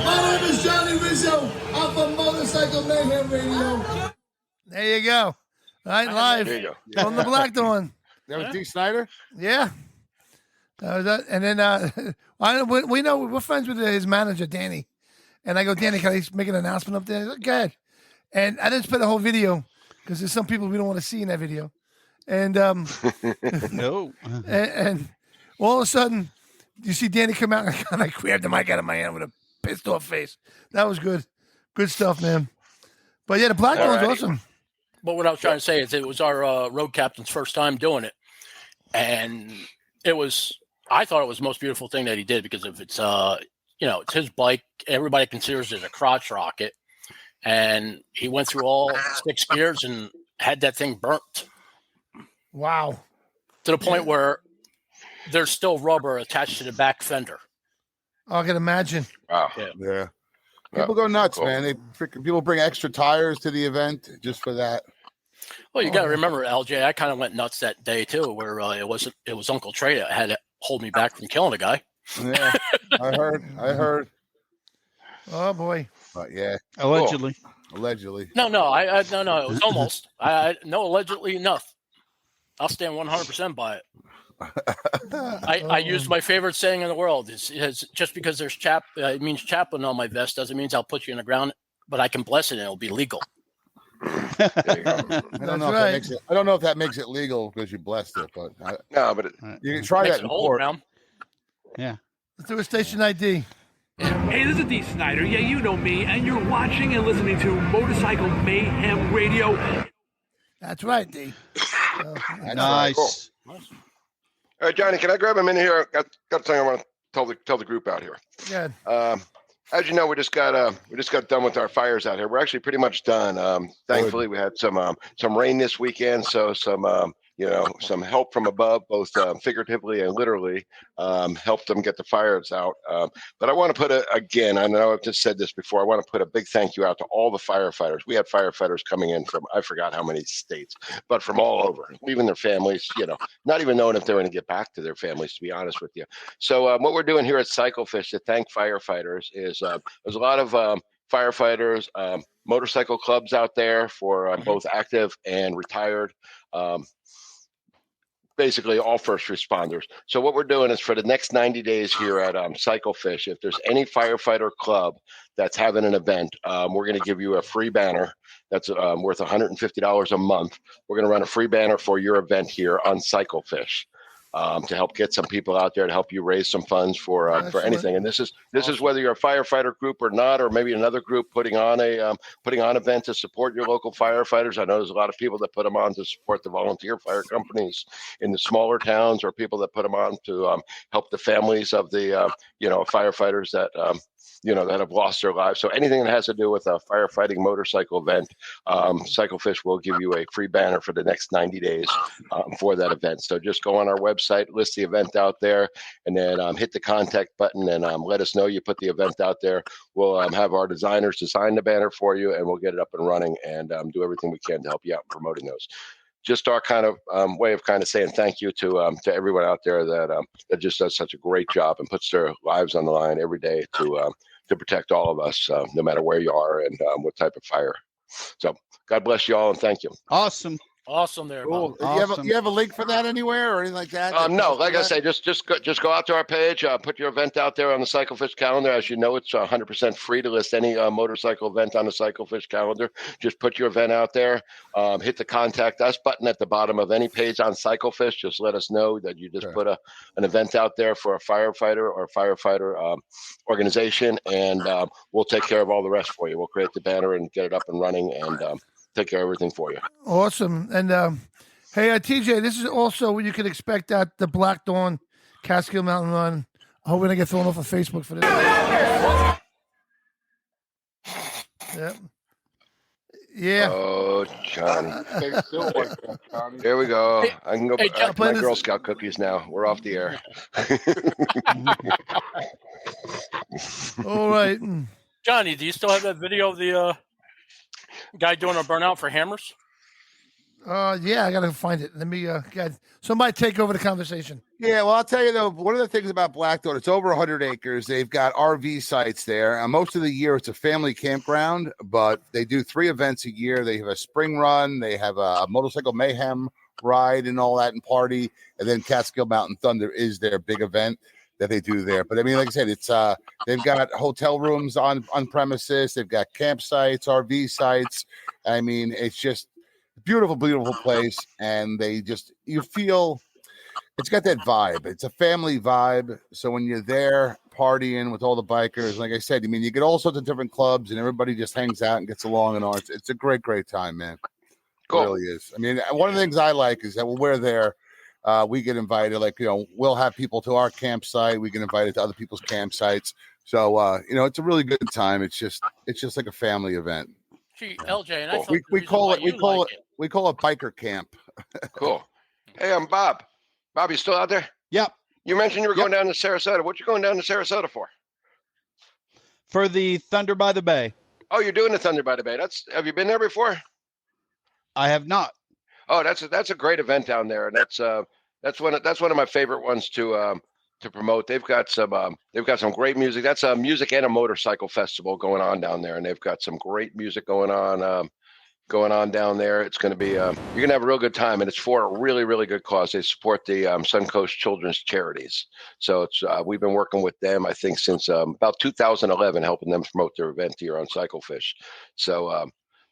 My name is Johnny Rizzo. I'm from Motorcycle Mayhem Radio. There you go. All right, live there you go. from the Black Dawn. That was D. Snyder? Yeah. And then we know we're friends with his manager, Danny. And I go, Danny, can I make an announcement up there? He's like, go ahead. And I didn't spend the whole video because there's some people we don't want to see in that video. And No. and all of a sudden, you see Danny come out and I grabbed the mic out of my hand with a pissed off face. That was good. Good stuff, man. But yeah, the Black Dawn's Alrighty. awesome. But what I was trying to say is it was our road captain's first time doing it. And I thought it was the most beautiful thing that he did because if it's, it's his bike, everybody considers it a crotch rocket. And he went through all 6 gears and had that thing burnt Wow. to the point where there's still rubber attached to the back fender. I can imagine. Wow. Yeah. People go nuts, cool. man. People bring extra tires to the event just for that. Well, you got to remember, LJ, I kind of went nuts that day too, where it was Uncle Trey that had to hold me back from killing a guy. Yeah, I heard. Oh boy. But yeah, Allegedly. allegedly. No, no, it was almost. No, allegedly enough. I'll stand 100% by it. I use my favorite saying in the world is just because there's it means chaplain on my vest doesn't mean I'll put you in the ground, but I can bless it and it'll be legal. There you go. I don't know if that makes it legal because you blessed it, but No, but you can try Makes that it in hold court. around. Let's do a station ID. Hey, this is D. Snyder. Yeah, you know me, and you're watching and listening to Motorcycle Mayhem Radio. That's right, D. Nice. All right, Johnny, can I grab a minute here? I've got something I want to tell the group out here. Good. As you know, we just got done with our fires out here. We're actually pretty much done. Thankfully, we had some rain this weekend, so some help from above, both figuratively and literally, helped them get the fires out. But I want to put again, I know I've just said this before, I want to put a big thank you out to all the firefighters. We had firefighters coming in from, I forgot how many states, but from all over, leaving their families, not even knowing if they're going to get back to their families, to be honest with you. So what we're doing here at CycleFish to thank firefighters is there's a lot of firefighters, motorcycle clubs out there for both active and retired. Basically all first responders. So what we're doing is for the next 90 days here at CycleFish, if there's any firefighter club that's having an event, we're going to give you a free banner that's worth $150 a month. We're going to run a free banner for your event here on CycleFish. To help get some people out there to help you raise some funds for anything. And this is whether you're a firefighter group or not, or maybe another group putting on event to support your local firefighters. I know there's a lot of people that put them on to support the volunteer fire companies in the smaller towns, or people that put them on to help the families of the firefighters that that have lost their lives. So anything that has to do with a firefighting motorcycle event, CycleFish will give you a free banner for the next 90 days for that event. So just go on our website, list the event out there, and then hit the contact button and let us know you put the event out there. We'll have our designers design the banner for you, and we'll get it up and running and do everything we can to help you out in promoting those. Just our kind of way of kind of saying thank you to everyone out there that just does such a great job and puts their lives on the line every day to protect all of us, no matter where you are and what type of fire. So God bless you all and thank you. Awesome there. Cool. Awesome. You have a link for that anywhere or anything like that? No, like I say, just go out to our page, put your event out there on the CycleFish calendar. As you know, it's 100% free to list any motorcycle event on the CycleFish calendar. Just put your event out there. Hit the contact us button at the bottom of any page on CycleFish. Just let us know that you just put an event out there for a firefighter or firefighter organization, and we'll take care of all the rest for you. We'll create the banner and get it up and running and take care of everything for you. Awesome. And hey, TJ, this is also what you can expect at the Black Dawn Catskill Mountain Run. I hope we don't get thrown off of Facebook for this. Yep. Yeah. Oh, Johnny. There we go. I can go back to my Girl Scout cookies now. We're off the air. All right. Johnny, do you still have that video of the guy doing a burnout for hammers? Yeah, I gotta find it. Let me somebody take over the conversation. Yeah, well, I'll tell you though, one of the things about Black Dawn, it's over 100 acres. They've got RV sites there. Most of the year, it's a family campground, but they do 3 events a year. They have a spring run, they have a motorcycle mayhem ride and all that and party, and then Catskill Mountain Thunder is their big event that they do there. But I mean, like I said, it's they've got hotel rooms on premises, they've got campsites, RV sites. I mean, it's just a beautiful place, and you feel it's got that vibe. It's a family vibe. So when you're there partying with all the bikers, like I said, I mean, you get all sorts of different clubs, and everybody just hangs out and gets along, and all. It's a great time, man. Cool. It really is. I mean, one of the things I like is that when we're there, we get invited. Like, we'll have people to our campsite. We get invited to other people's campsites. So, it's a really good time. It's just like a family event. Gee, LJ, and I thought we call it biker camp. Cool. Hey, I'm Bob. Bob, you still out there? Yep. You mentioned you were going down to Sarasota. What you going down to Sarasota for? For the Thunder by the Bay. Oh, you're doing the Thunder by the Bay. Have you been there before? I have not. Oh, that's a great event down there, and that's one of my favorite ones to promote. They've got some great music. That's a music and a motorcycle festival going on down there, and they've got some great music going on down there. It's going to be you're going to have a real good time, and it's for a really, really good cause. They support the Suncoast Children's Charities. So it's we've been working with them, I think, since about 2011, helping them promote their event here on CycleFish.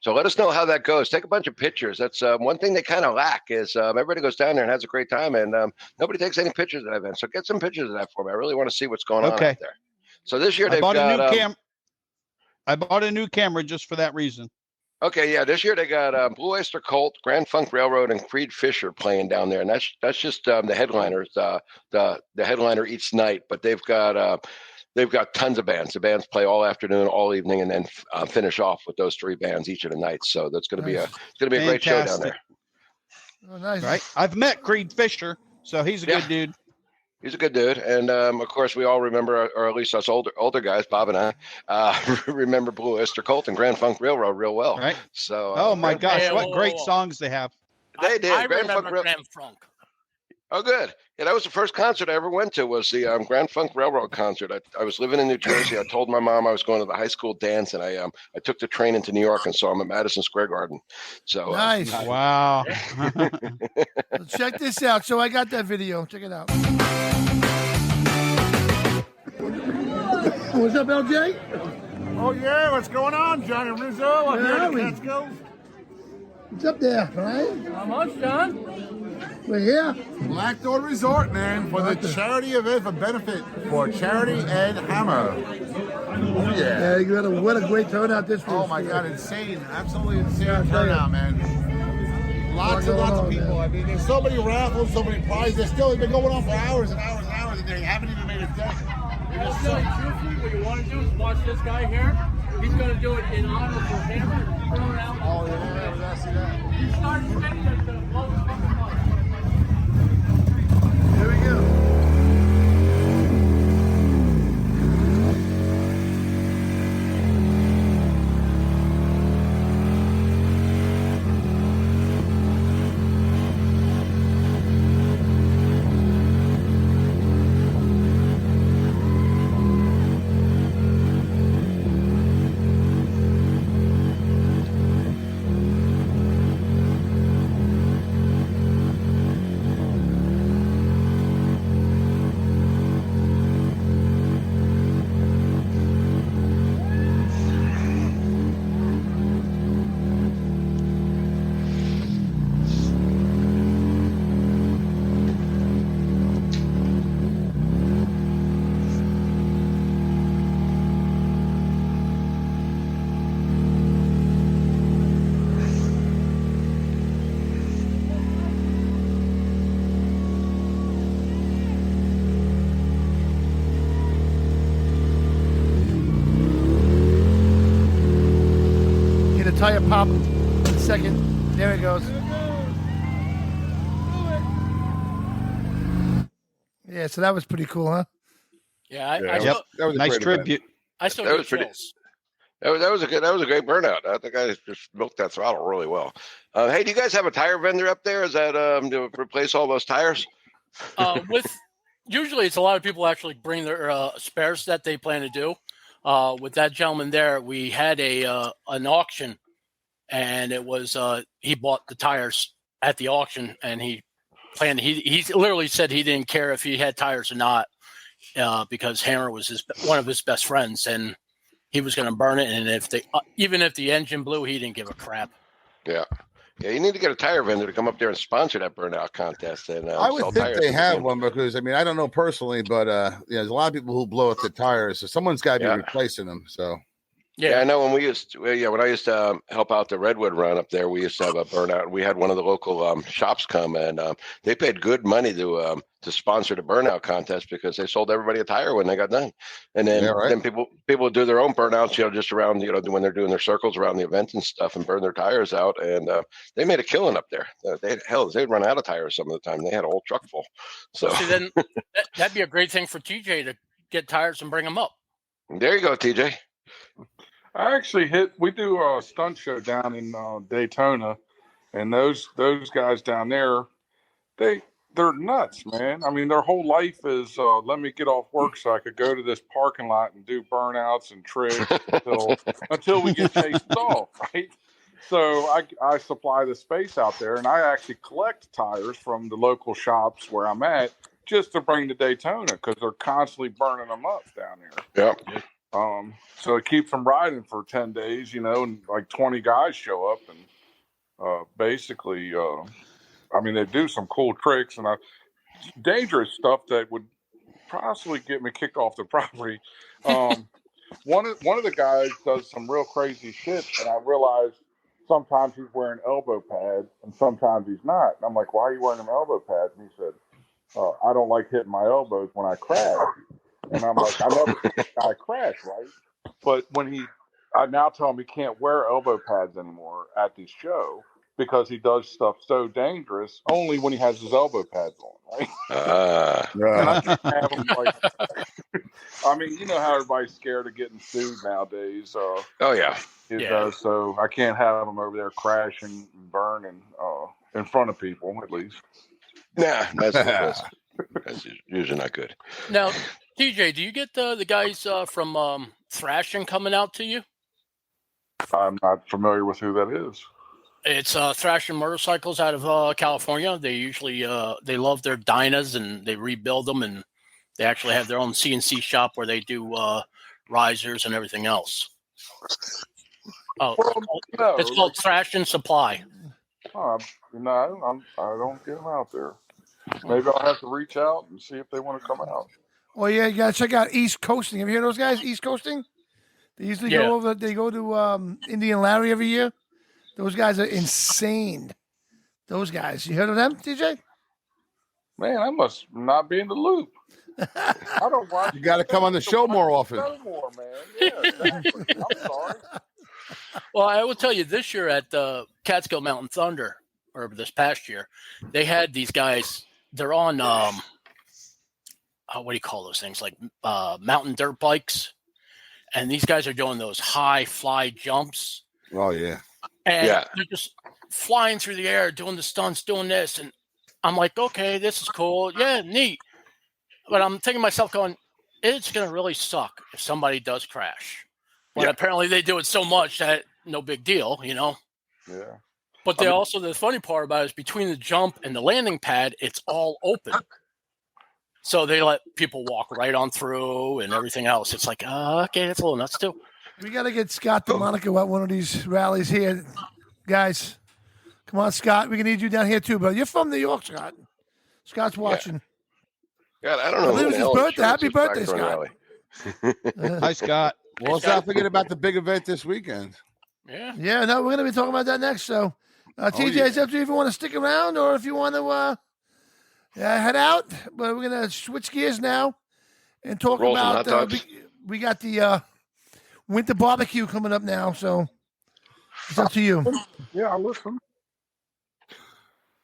So let us know how that goes. Take a bunch of pictures. That's one thing they kind of lack is everybody goes down there and has a great time, and nobody takes any pictures of that event. So get some pictures of that for me. I really want to see what's going on out there. So this year I bought a new camera just for that reason. Okay, yeah. This year they got Blue Oyster Cult, Grand Funk Railroad, and Creed Fisher playing down there, and that's just the headliners. The headliner each night, but they've got they've got tons of bands. The bands play all afternoon, all evening, and then finish off with those 3 bands each of the nights. So that's going to be a great show down there. Oh, nice. Right. I've met Creed Fisher, so he's a good dude. He's a good dude, and of course we all remember, or at least us older guys, Bob and I, remember Blue Oyster Cult and Grand Funk Railroad real well. Right. So, oh my gosh, what great songs they have! They did. I Grand remember Grand Funk. Oh, good. Yeah, that was the first concert I ever went to. Was the Grand Funk Railroad concert. I was living in New Jersey. I told my mom I was going to the high school dance, and I took the train into New York and saw him at Madison Square Garden. So nice. Wow. So check this out. So I got that video. Check it out. What's up, LJ? Oh yeah, what's going on, Johnny Rizzo? I'm here at Catskills. What's up there, Brian? How much, John? We're here. Black Door Resort, man, for the charity event for benefit for Charity Ed Hammer. Oh yeah. What a great turnout this was. Oh my God, insane. Absolutely insane turnout, man. Lots and lots of people. I mean, there's so many raffles, so many prizes. They've been going on for hours and hours and hours, and they haven't even made a dent. Truthfully, what you want to do is watch this guy here. He's going to do it in honor for Hammer. Oh, yeah, I see that. He started spinning, it's going to blow his fucking mind. Here we go. Tire pop in a second. There it goes. Yeah, so that was pretty cool, huh? Yeah, that was a nice tribute. I still get chills. That was a great burnout. I think I just milked that throttle really well. Hey, do you guys have a tire vendor up there? Is that to replace all those tires? Usually it's a lot of people actually bring their spares that they plan to do. With that gentleman there, we had an auction. And it was he bought the tires at the auction, and he planned. He literally said he didn't care if he had tires or not, because Hammer was one of his best friends, and he was going to burn it. And even if the engine blew, he didn't give a crap. Yeah. Yeah, you need to get a tire vendor to come up there and sponsor that burnout contest. And I would think they have one, because I mean, I don't know personally, but there's a lot of people who blow up the tires, so someone's got to be replacing them. So. Yeah, I know when when I used to help out the Redwood run up there, we used to have a burnout. We had one of the local shops come, and they paid good money to sponsor the burnout contest, because they sold everybody a tire when they got done. And then then people would do their own burnouts, just around, when they're doing their circles around the event and stuff, and burn their tires out. And they made a killing up there. They'd run out of tires some of the time. They had a whole truck full. So see, then that'd be a great thing for TJ to get tires and bring them up. There you go, TJ. I actually we do a stunt show down in Daytona, and those guys down there, they're nuts, man. I mean, their whole life is let me get off work so I could go to this parking lot and do burnouts and tricks until we get chased off, right? So I supply the space out there, and I actually collect tires from the local shops where I'm at just to bring to Daytona, because they're constantly burning them up down there. Yeah. So it keeps them riding for 10 days, and like 20 guys show up, and basically, I mean, they do some cool tricks and dangerous stuff that would possibly get me kicked off the property. One of the guys does some real crazy shit, and I realized sometimes he's wearing elbow pads and sometimes he's not. And I'm like, why are you wearing them elbow pads? And he said, I don't like hitting my elbows when I crash. And I'm like, I never seen a guy crash, right? But I now tell him he can't wear elbow pads anymore at the show because he does stuff so dangerous only when he has his elbow pads on, right? And I can't have him I mean, you know how everybody's scared of getting sued nowadays. Oh yeah. So I can't have him over there crashing and burning in front of people, at least. Nah, that's usually not good. Now, TJ, do you get the guys from Thrashing coming out to you? I'm not familiar with who that is. It's Thrashing Motorcycles out of California. They usually they love their Dynas and they rebuild them, and they actually have their own CNC shop where they do risers and everything else. Oh, it's called Thrashing Supply. I don't get them out there. Maybe I'll have to reach out and see if they want to come out. Well, yeah, you gotta check out East Coasting. Have you heard of those guys? East Coasting? They usually go over. They go to Indian Larry every year. Those guys are insane. Those guys. You heard of them, TJ? Man, I must not be in the loop. I don't watch. You got to come on the show more often. More, man. Yeah, exactly. I'm sorry. Well, I will tell you, this year at the Catskill Mountain Thunder, or this past year, they had these guys. They're on what do you call those things? Like mountain dirt bikes, and these guys are doing those high fly jumps. Oh yeah, and they're just flying through the air, doing the stunts, doing this, and I'm like, okay, this is cool, yeah, neat. But I'm thinking to myself, going, it's gonna really suck if somebody does crash. But apparently they do it so much that no big deal, you know. Yeah. But also the funny part about it is between the jump and the landing pad, it's all open. So they let people walk right on through and everything else. It's like, okay, that's a little nuts too. We got to get Scott DeMonaco at one of these rallies here. Guys, come on, Scott. We can need you down here too, but you're from New York, Scott. Scott's watching. God, I don't know. I believe it's his birthday. Happy birthday, Scott. Hi, Scott. Well, let's not forget about the big event this weekend. Yeah. No, we're going to be talking about that next. So, TJ, it's up to you if you want to stick around or if you want to head out. But we're going to switch gears now and talk about we got the winter barbecue coming up now. So, it's up to you. Yeah, I'll listen.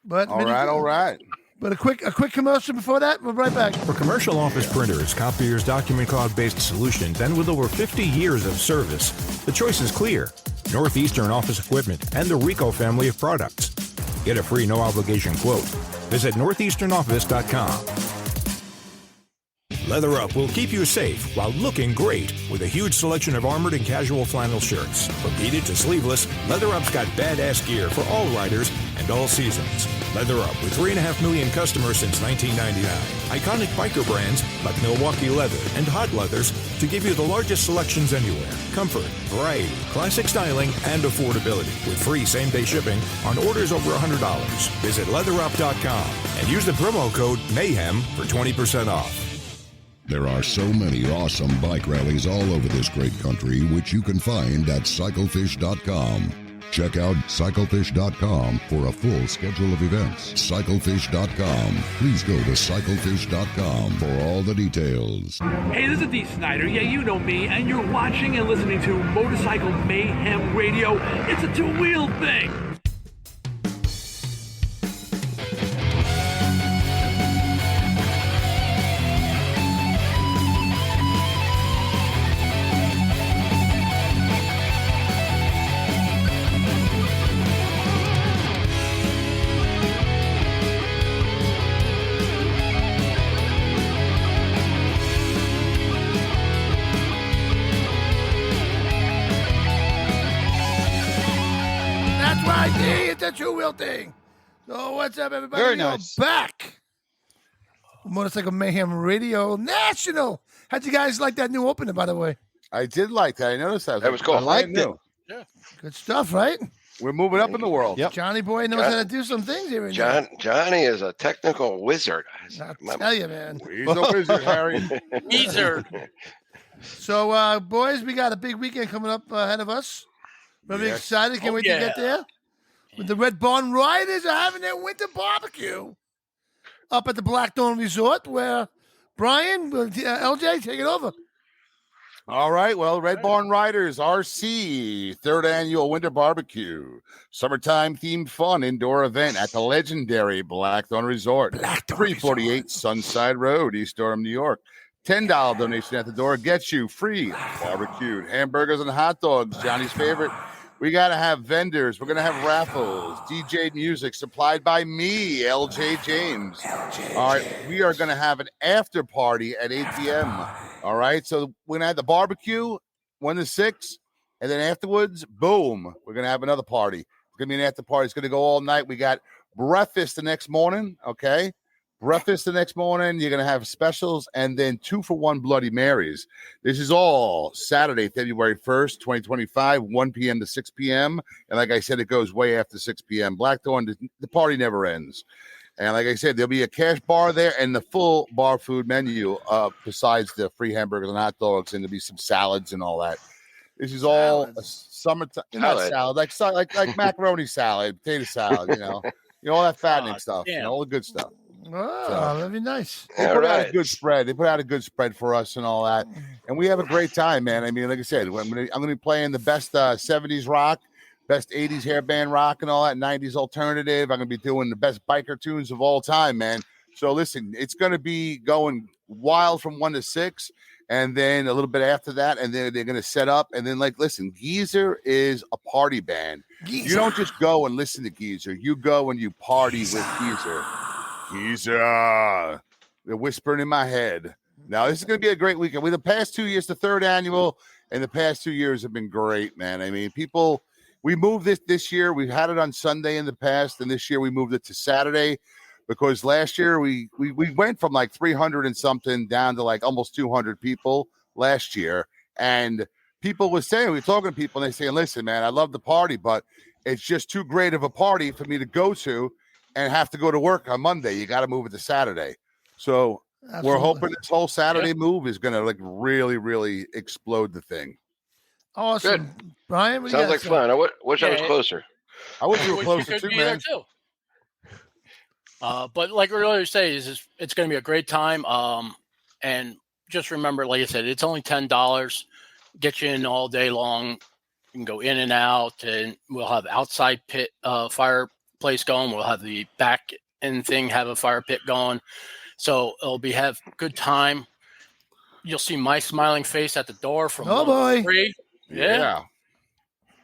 But all right. But a quick commercial before that. We'll be right back. For commercial office printers, copiers, document cloud-based solutions, and with over 50 years of service, the choice is clear. Northeastern Office Equipment and the Rico family of products. Get a free no-obligation quote. Visit northeasternoffice.com. Leather Up will keep you safe while looking great with a huge selection of armored and casual flannel shirts. From beaded to sleeveless, Leather Up's got badass gear for all riders and all seasons. Leather Up with 3.5 million customers since 1999. Iconic biker brands like Milwaukee Leather and Hot Leathers to give you the largest selections anywhere. Comfort, variety, classic styling, and affordability with free same-day shipping on orders over $100. Visit leatherup.com and use the promo code MAYHEM for 20% off. There are so many awesome bike rallies all over this great country, which you can find at cyclefish.com. Check out cyclefish.com for a full schedule of events. Cyclefish.com. Please go to cyclefish.com for all the details. Hey, this is D. Snyder. Yeah, you know me, and you're watching and listening to Motorcycle Mayhem Radio. It's a two-wheel thing. It's a two-wheel thing. So what's up, everybody? Very nice. We're back. Motorcycle Mayhem Radio National. How'd you guys like that new opener, by the way? I did like that. I noticed that. That was cool. I liked it. Yeah. Good stuff, right? We're moving up in the world. Yep. Johnny Boy knows how to do some things here. Johnny is a technical wizard. I tell you, man. He's a wizard, Harry. Wizard. So, boys, we got a big weekend coming up ahead of us. Very excited. Can't wait to get there. When the Red Barn Riders are having their winter barbecue up at the Blackthorn Resort, where Brian, LJ, take it over. All right. Well, Red Barn Riders RC, 3rd annual winter barbecue, summertime themed fun indoor event at the legendary Blackthorn Resort, 348 Sunside Road, East Durham, New York. $10 donation at the door gets you free barbecued hamburgers and hot dogs, Johnny's favorite. We got to have vendors. We're going to have raffles, DJ music supplied by me, LJ James. All right. We are going to have an after party at 8 p.m. All right. So we're going to have the barbecue 1 to 6. And then afterwards, boom, we're going to have another party. It's going to be an after party. It's going to go all night. We got breakfast the next morning. Okay. Breakfast the next morning, you're going to have specials, and then 2-for-1 Bloody Marys. This is all Saturday, February 1st, 2025, 1 p.m. to 6 p.m. And like I said, it goes way after 6 p.m. Blackthorn, the party never ends. And like I said, there'll be a cash bar there and the full bar food menu besides the free hamburgers and hot dogs, and there'll be some salads and all that. This is all a summertime, not salad, like macaroni salad, potato salad, you know, all that fattening stuff, all the good stuff. Oh, that'd be nice. They put out a good spread. They put out a good spread for us and all that, and we have a great time, man. I mean, like I said, I'm gonna be playing the best 70s rock, best 80s hairband rock, and all that 90s alternative. I'm gonna be doing the best biker tunes of all time, man. So listen, it's gonna be going wild from 1 to 6, and then a little bit after that, and then they're gonna set up, and then Listen, Geezer is a party band. Geezer. You don't just go and listen to Geezer. You go and you party with Geezer. Geezer, they're whispering in my head. Now, this is going to be a great weekend. The past 2 years, the 3rd annual, and the past 2 years have been great, man. I mean, we moved this year. We've had it on Sunday in the past, and this year we moved it to Saturday because last year we went from 300 and something down to almost 200 people last year. And people were saying, we were talking to people, and they're saying, listen, man, I love the party, but it's just too great of a party for me to go to and have to go to work on Monday. You got to move it to Saturday. So we're hoping this whole Saturday move is going to really, really explode the thing. Awesome. Good. Brian, sounds like fun. I wish I was closer. I wish you were closer too, man. But like we earlier say, it's going to be a great time. And just remember, like I said, it's only $10. Get you in all day long. You can go in and out, and we'll have outside pit fireplace going. We'll have the back end thing, have a fire pit going. So it'll have good time. You'll see my smiling face at the door from 1 to 3. Yeah.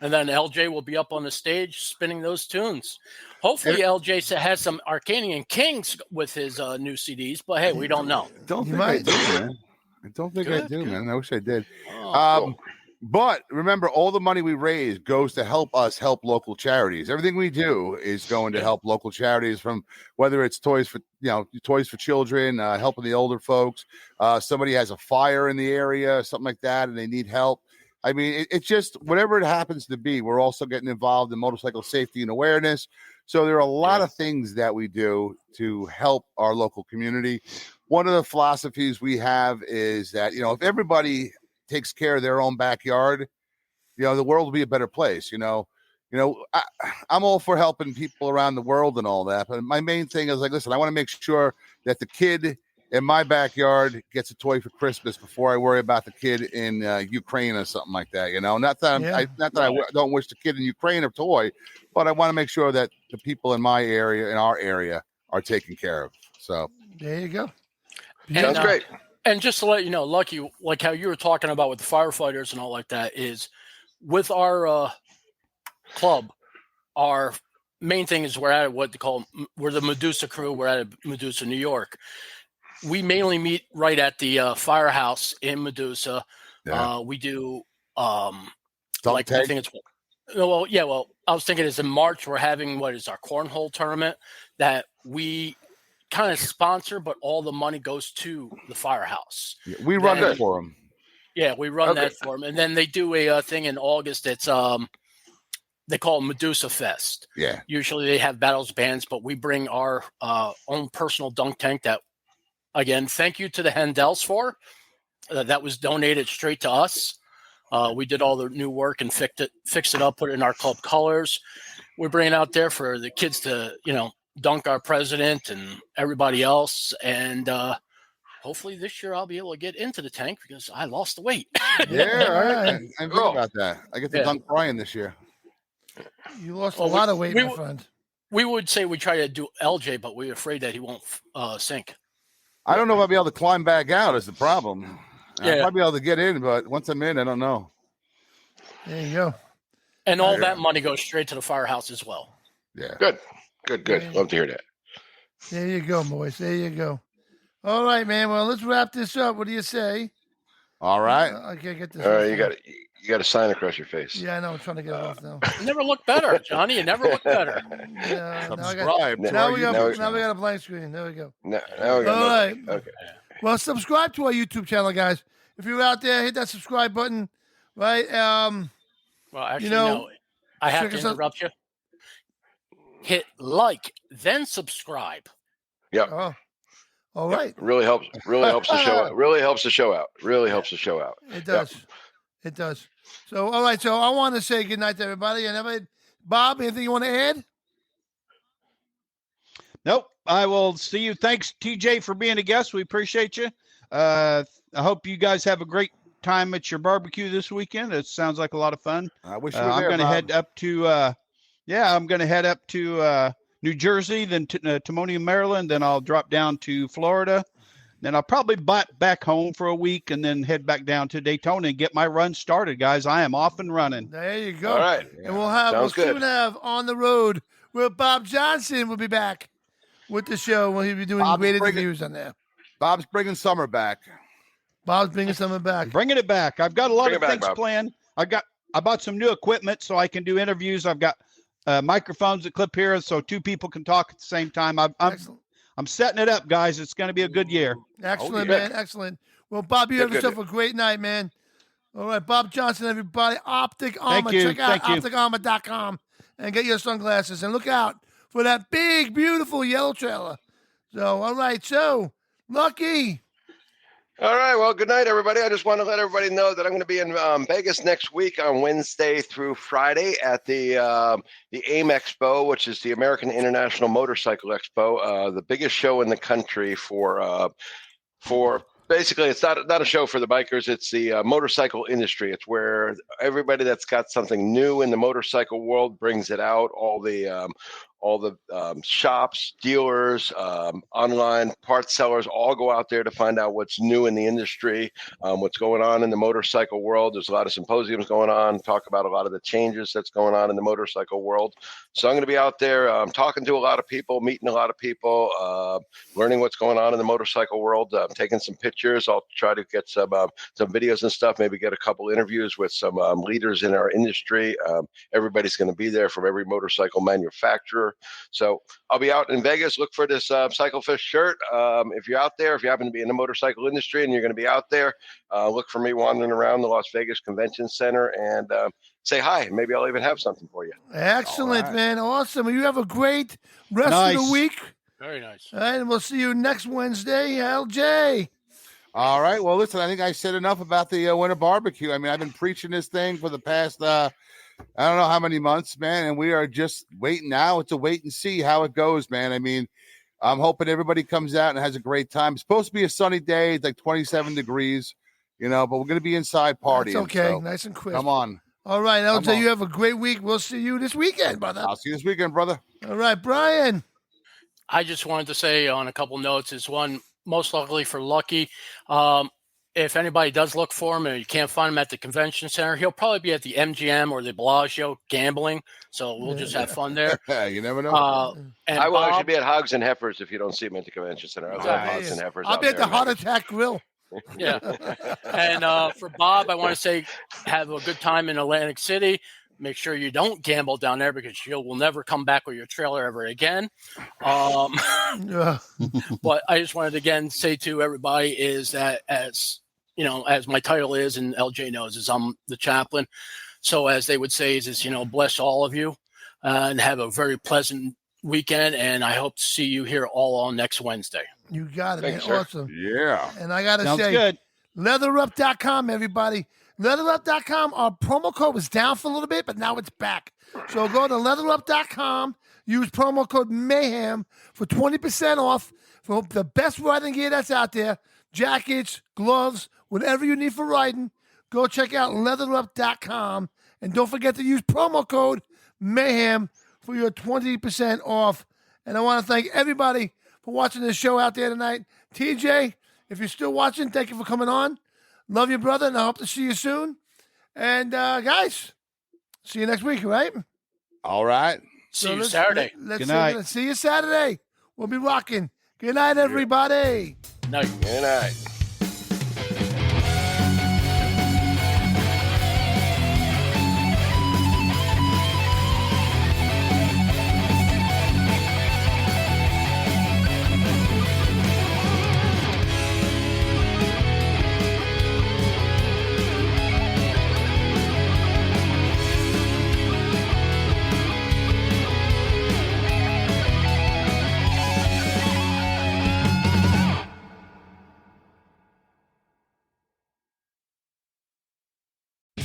And then LJ will be up on the stage spinning those tunes. Hopefully LJ has some Arcadian Kings with his new CDs, but hey, we don't know. Don't think I do, man. I don't think I do, man. I wish I did. Cool. But remember, all the money we raise goes to help us help local charities. Everything we do is going to help local charities, from whether it's toys for children, helping the older folks. Somebody has a fire in the area, something like that, and they need help. I mean, it's just whatever it happens to be. We're also getting involved in motorcycle safety and awareness. So there are a lot of things that we do to help our local community. One of the philosophies we have is that, if everybody takes care of their own backyard, the world will be a better place. I'm all for helping people around the world and all that, but my main thing is listen, I want to make sure that the kid in my backyard gets a toy for Christmas before I worry about the kid in Ukraine or something like that. Not that I don't wish the kid in Ukraine a toy, but I want to make sure that the people in my area, in our area, are taken care of. So there you go. Sounds great. And just to let you know, Lucky, like how you were talking about with the firefighters and all like that, is with our club, our main thing is we're at we're the Medusa crew. We're at Medusa, New York. We mainly meet right at the firehouse in Medusa. Yeah. We do I think it's I was thinking it's in March. We're having what is our cornhole tournament that we kind of sponsor, but all the money goes to the firehouse. Yeah, we run it for them. Yeah, we run that for them, and then they do a thing in August. It's they call it Medusa Fest. Yeah. Usually they have battles bands, but we bring our own personal dunk tank that, again, thank you to the Hendels for. That was donated straight to us. We did all the new work and fixed it up, put it in our club colors. We bring it out there for the kids to, dunk our president and everybody else. And hopefully this year I'll be able to get into the tank because I lost the weight. Yeah, all right. I think about that. I get to dunk Brian this year. You lost a lot of weight, my friend. We would say we try to do LJ, but we're afraid that he won't sink. I don't know if I'll be able to climb back out is the problem. Yeah. I'll probably be able to get in, but once I'm in, I don't know. There you go. And all that money goes straight to the firehouse as well. Yeah. Good. Love to hear that. There you go, boys. There you go. All right, man. Well, let's wrap this up. What do you say? All right. I can't get this. All right, you got a sign across your face. Yeah, I know. I'm trying to get it off now. You never look better, Johnny. You never look better. Yeah, subscribe. Now we got a blank screen. There we go. Now we got all right. Okay. Well, subscribe to our YouTube channel, guys. If you're out there, hit that subscribe button. Right. Well, actually, no. I have to interrupt you. Hit like, then subscribe. Yeah. Oh. All right. Really helps the show out. Really helps the show out. It does. Yep. It does. So, all right. So I want to say good night to everybody. And Bob, anything you want to add? Nope. I will see you. Thanks, TJ, for being a guest. We appreciate you. I hope you guys have a great time at your barbecue this weekend. It sounds like a lot of fun. I wish you were I'm there, going to Bob. head up to I'm going to head up to New Jersey, then to Timonium, Maryland, then I'll drop down to Florida. Then I'll probably back home for a week and then head back down to Daytona and get my run started, guys. I am off and running. There you go. All right. And we'll soon have On the Road with Bob Johnson will be back with the show. He'll be doing great interviews on there. Bob's bringing summer back. Bob's bringing summer back. Bringing it back. I've got a lot of things planned. I bought some new equipment so I can do interviews. I've got microphones that clip here so two people can talk at the same time. I'm setting it up, guys. It's going to be a good year. Excellent, man. Excellent. Well, Bob, you have yourself a great night, man. All right, Bob Johnson, everybody. Optic Armor. Check out OpticArmor.com and get your sunglasses. And look out for that big, beautiful yellow trailer. So, all right. So, Lucky. All right. Well, good night, everybody. I just want to let everybody know that I'm going to be in Vegas next week on Wednesday through Friday at the AIM Expo, which is the American International Motorcycle Expo, the biggest show in the country for basically, it's not a show for the bikers. It's the motorcycle industry. It's where everybody that's got something new in the motorcycle world brings it out. All the shops, dealers, online parts sellers all go out there to find out what's new in the industry, what's going on in the motorcycle world. There's a lot of symposiums going on, talk about a lot of the changes that's going on in the motorcycle world. So I'm going to be out there talking to a lot of people, meeting a lot of people, learning what's going on in the motorcycle world, taking some pictures. I'll try to get some videos and stuff, maybe get a couple interviews with some leaders in our industry. Everybody's going to be there from every motorcycle manufacturer. So I'll be out in Vegas. Look for this Cyclefish shirt. If you're out there, if you happen to be in the motorcycle industry and you're going to be out there, look for me wandering around the Las Vegas Convention Center and say hi. Maybe I'll even have something for you. Excellent, man. Awesome. You have a great rest of the week. Very nice. All right, and we'll see you next Wednesday, LJ. All right. Well, listen, I think I said enough about the winter barbecue. I mean, I've been preaching this thing for the past I don't know how many months, man, and we are just waiting now. It's a wait and see how it goes, man. I mean, I'm hoping everybody comes out and has a great time. It's supposed to be a sunny day. It's like 27 degrees, but we're going to be inside partying. That's okay. So nice and crisp. Come on. All right, LJ, you have a great week. We'll see you this weekend, brother. I'll see you this weekend, brother. All right, Brian. I just wanted to say on a couple notes is one, most luckily for Lucky, if anybody does look for him and you can't find him at the convention center, he'll probably be at the MGM or the Bellagio gambling. So we'll just have fun there. You never know. And I will Bob, actually be at Hogs and Heifers if you don't see him at the convention center. I'll have Hogs and Heifers. I'll be at the Heart Attack Grill. Yeah. And for Bob, I want to say have a good time in Atlantic City. Make sure you don't gamble down there because you will never come back with your trailer ever again. But I just wanted to again say to everybody is that as my title is, and LJ knows, is I'm the chaplain. So as they would say is bless all of you and have a very pleasant weekend. And I hope to see you here all on next Wednesday. You got it, man. Sir. Awesome. Yeah. And I got to Sounds say, good. leatherup.com, everybody. Leatherup.com, our promo code was down for a little bit, but now it's back. So go to leatherup.com, use promo code MAYHEM for 20% off for the best riding gear that's out there. jackets, gloves, whatever you need for riding, go check out leatherup.com. And don't forget to use promo code Mayhem for your 20% off. And I want to thank everybody for watching this show out there tonight. TJ, if you're still watching, thank you for coming on. Love you, brother, and I hope to see you soon. And guys, see you next week, right? All right. See you Saturday. Good night. Let's see you Saturday. We'll be rocking. Good night, everybody. Night. Good night.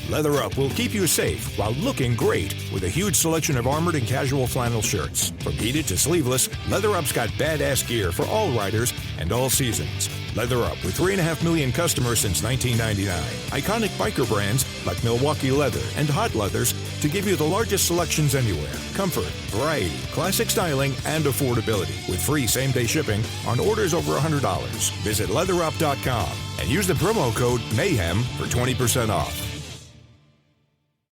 Leather Up will keep you safe while looking great with a huge selection of armored and casual flannel shirts. From heated to sleeveless, Leather Up's got badass gear for all riders and all seasons. Leather Up, with 3.5 million customers since 1999. Iconic biker brands like Milwaukee Leather and Hot Leathers to give you the largest selections anywhere. Comfort, variety, classic styling, and affordability with free same-day shipping on orders over $100. Visit leatherup.com and use the promo code MAYHEM for 20% off.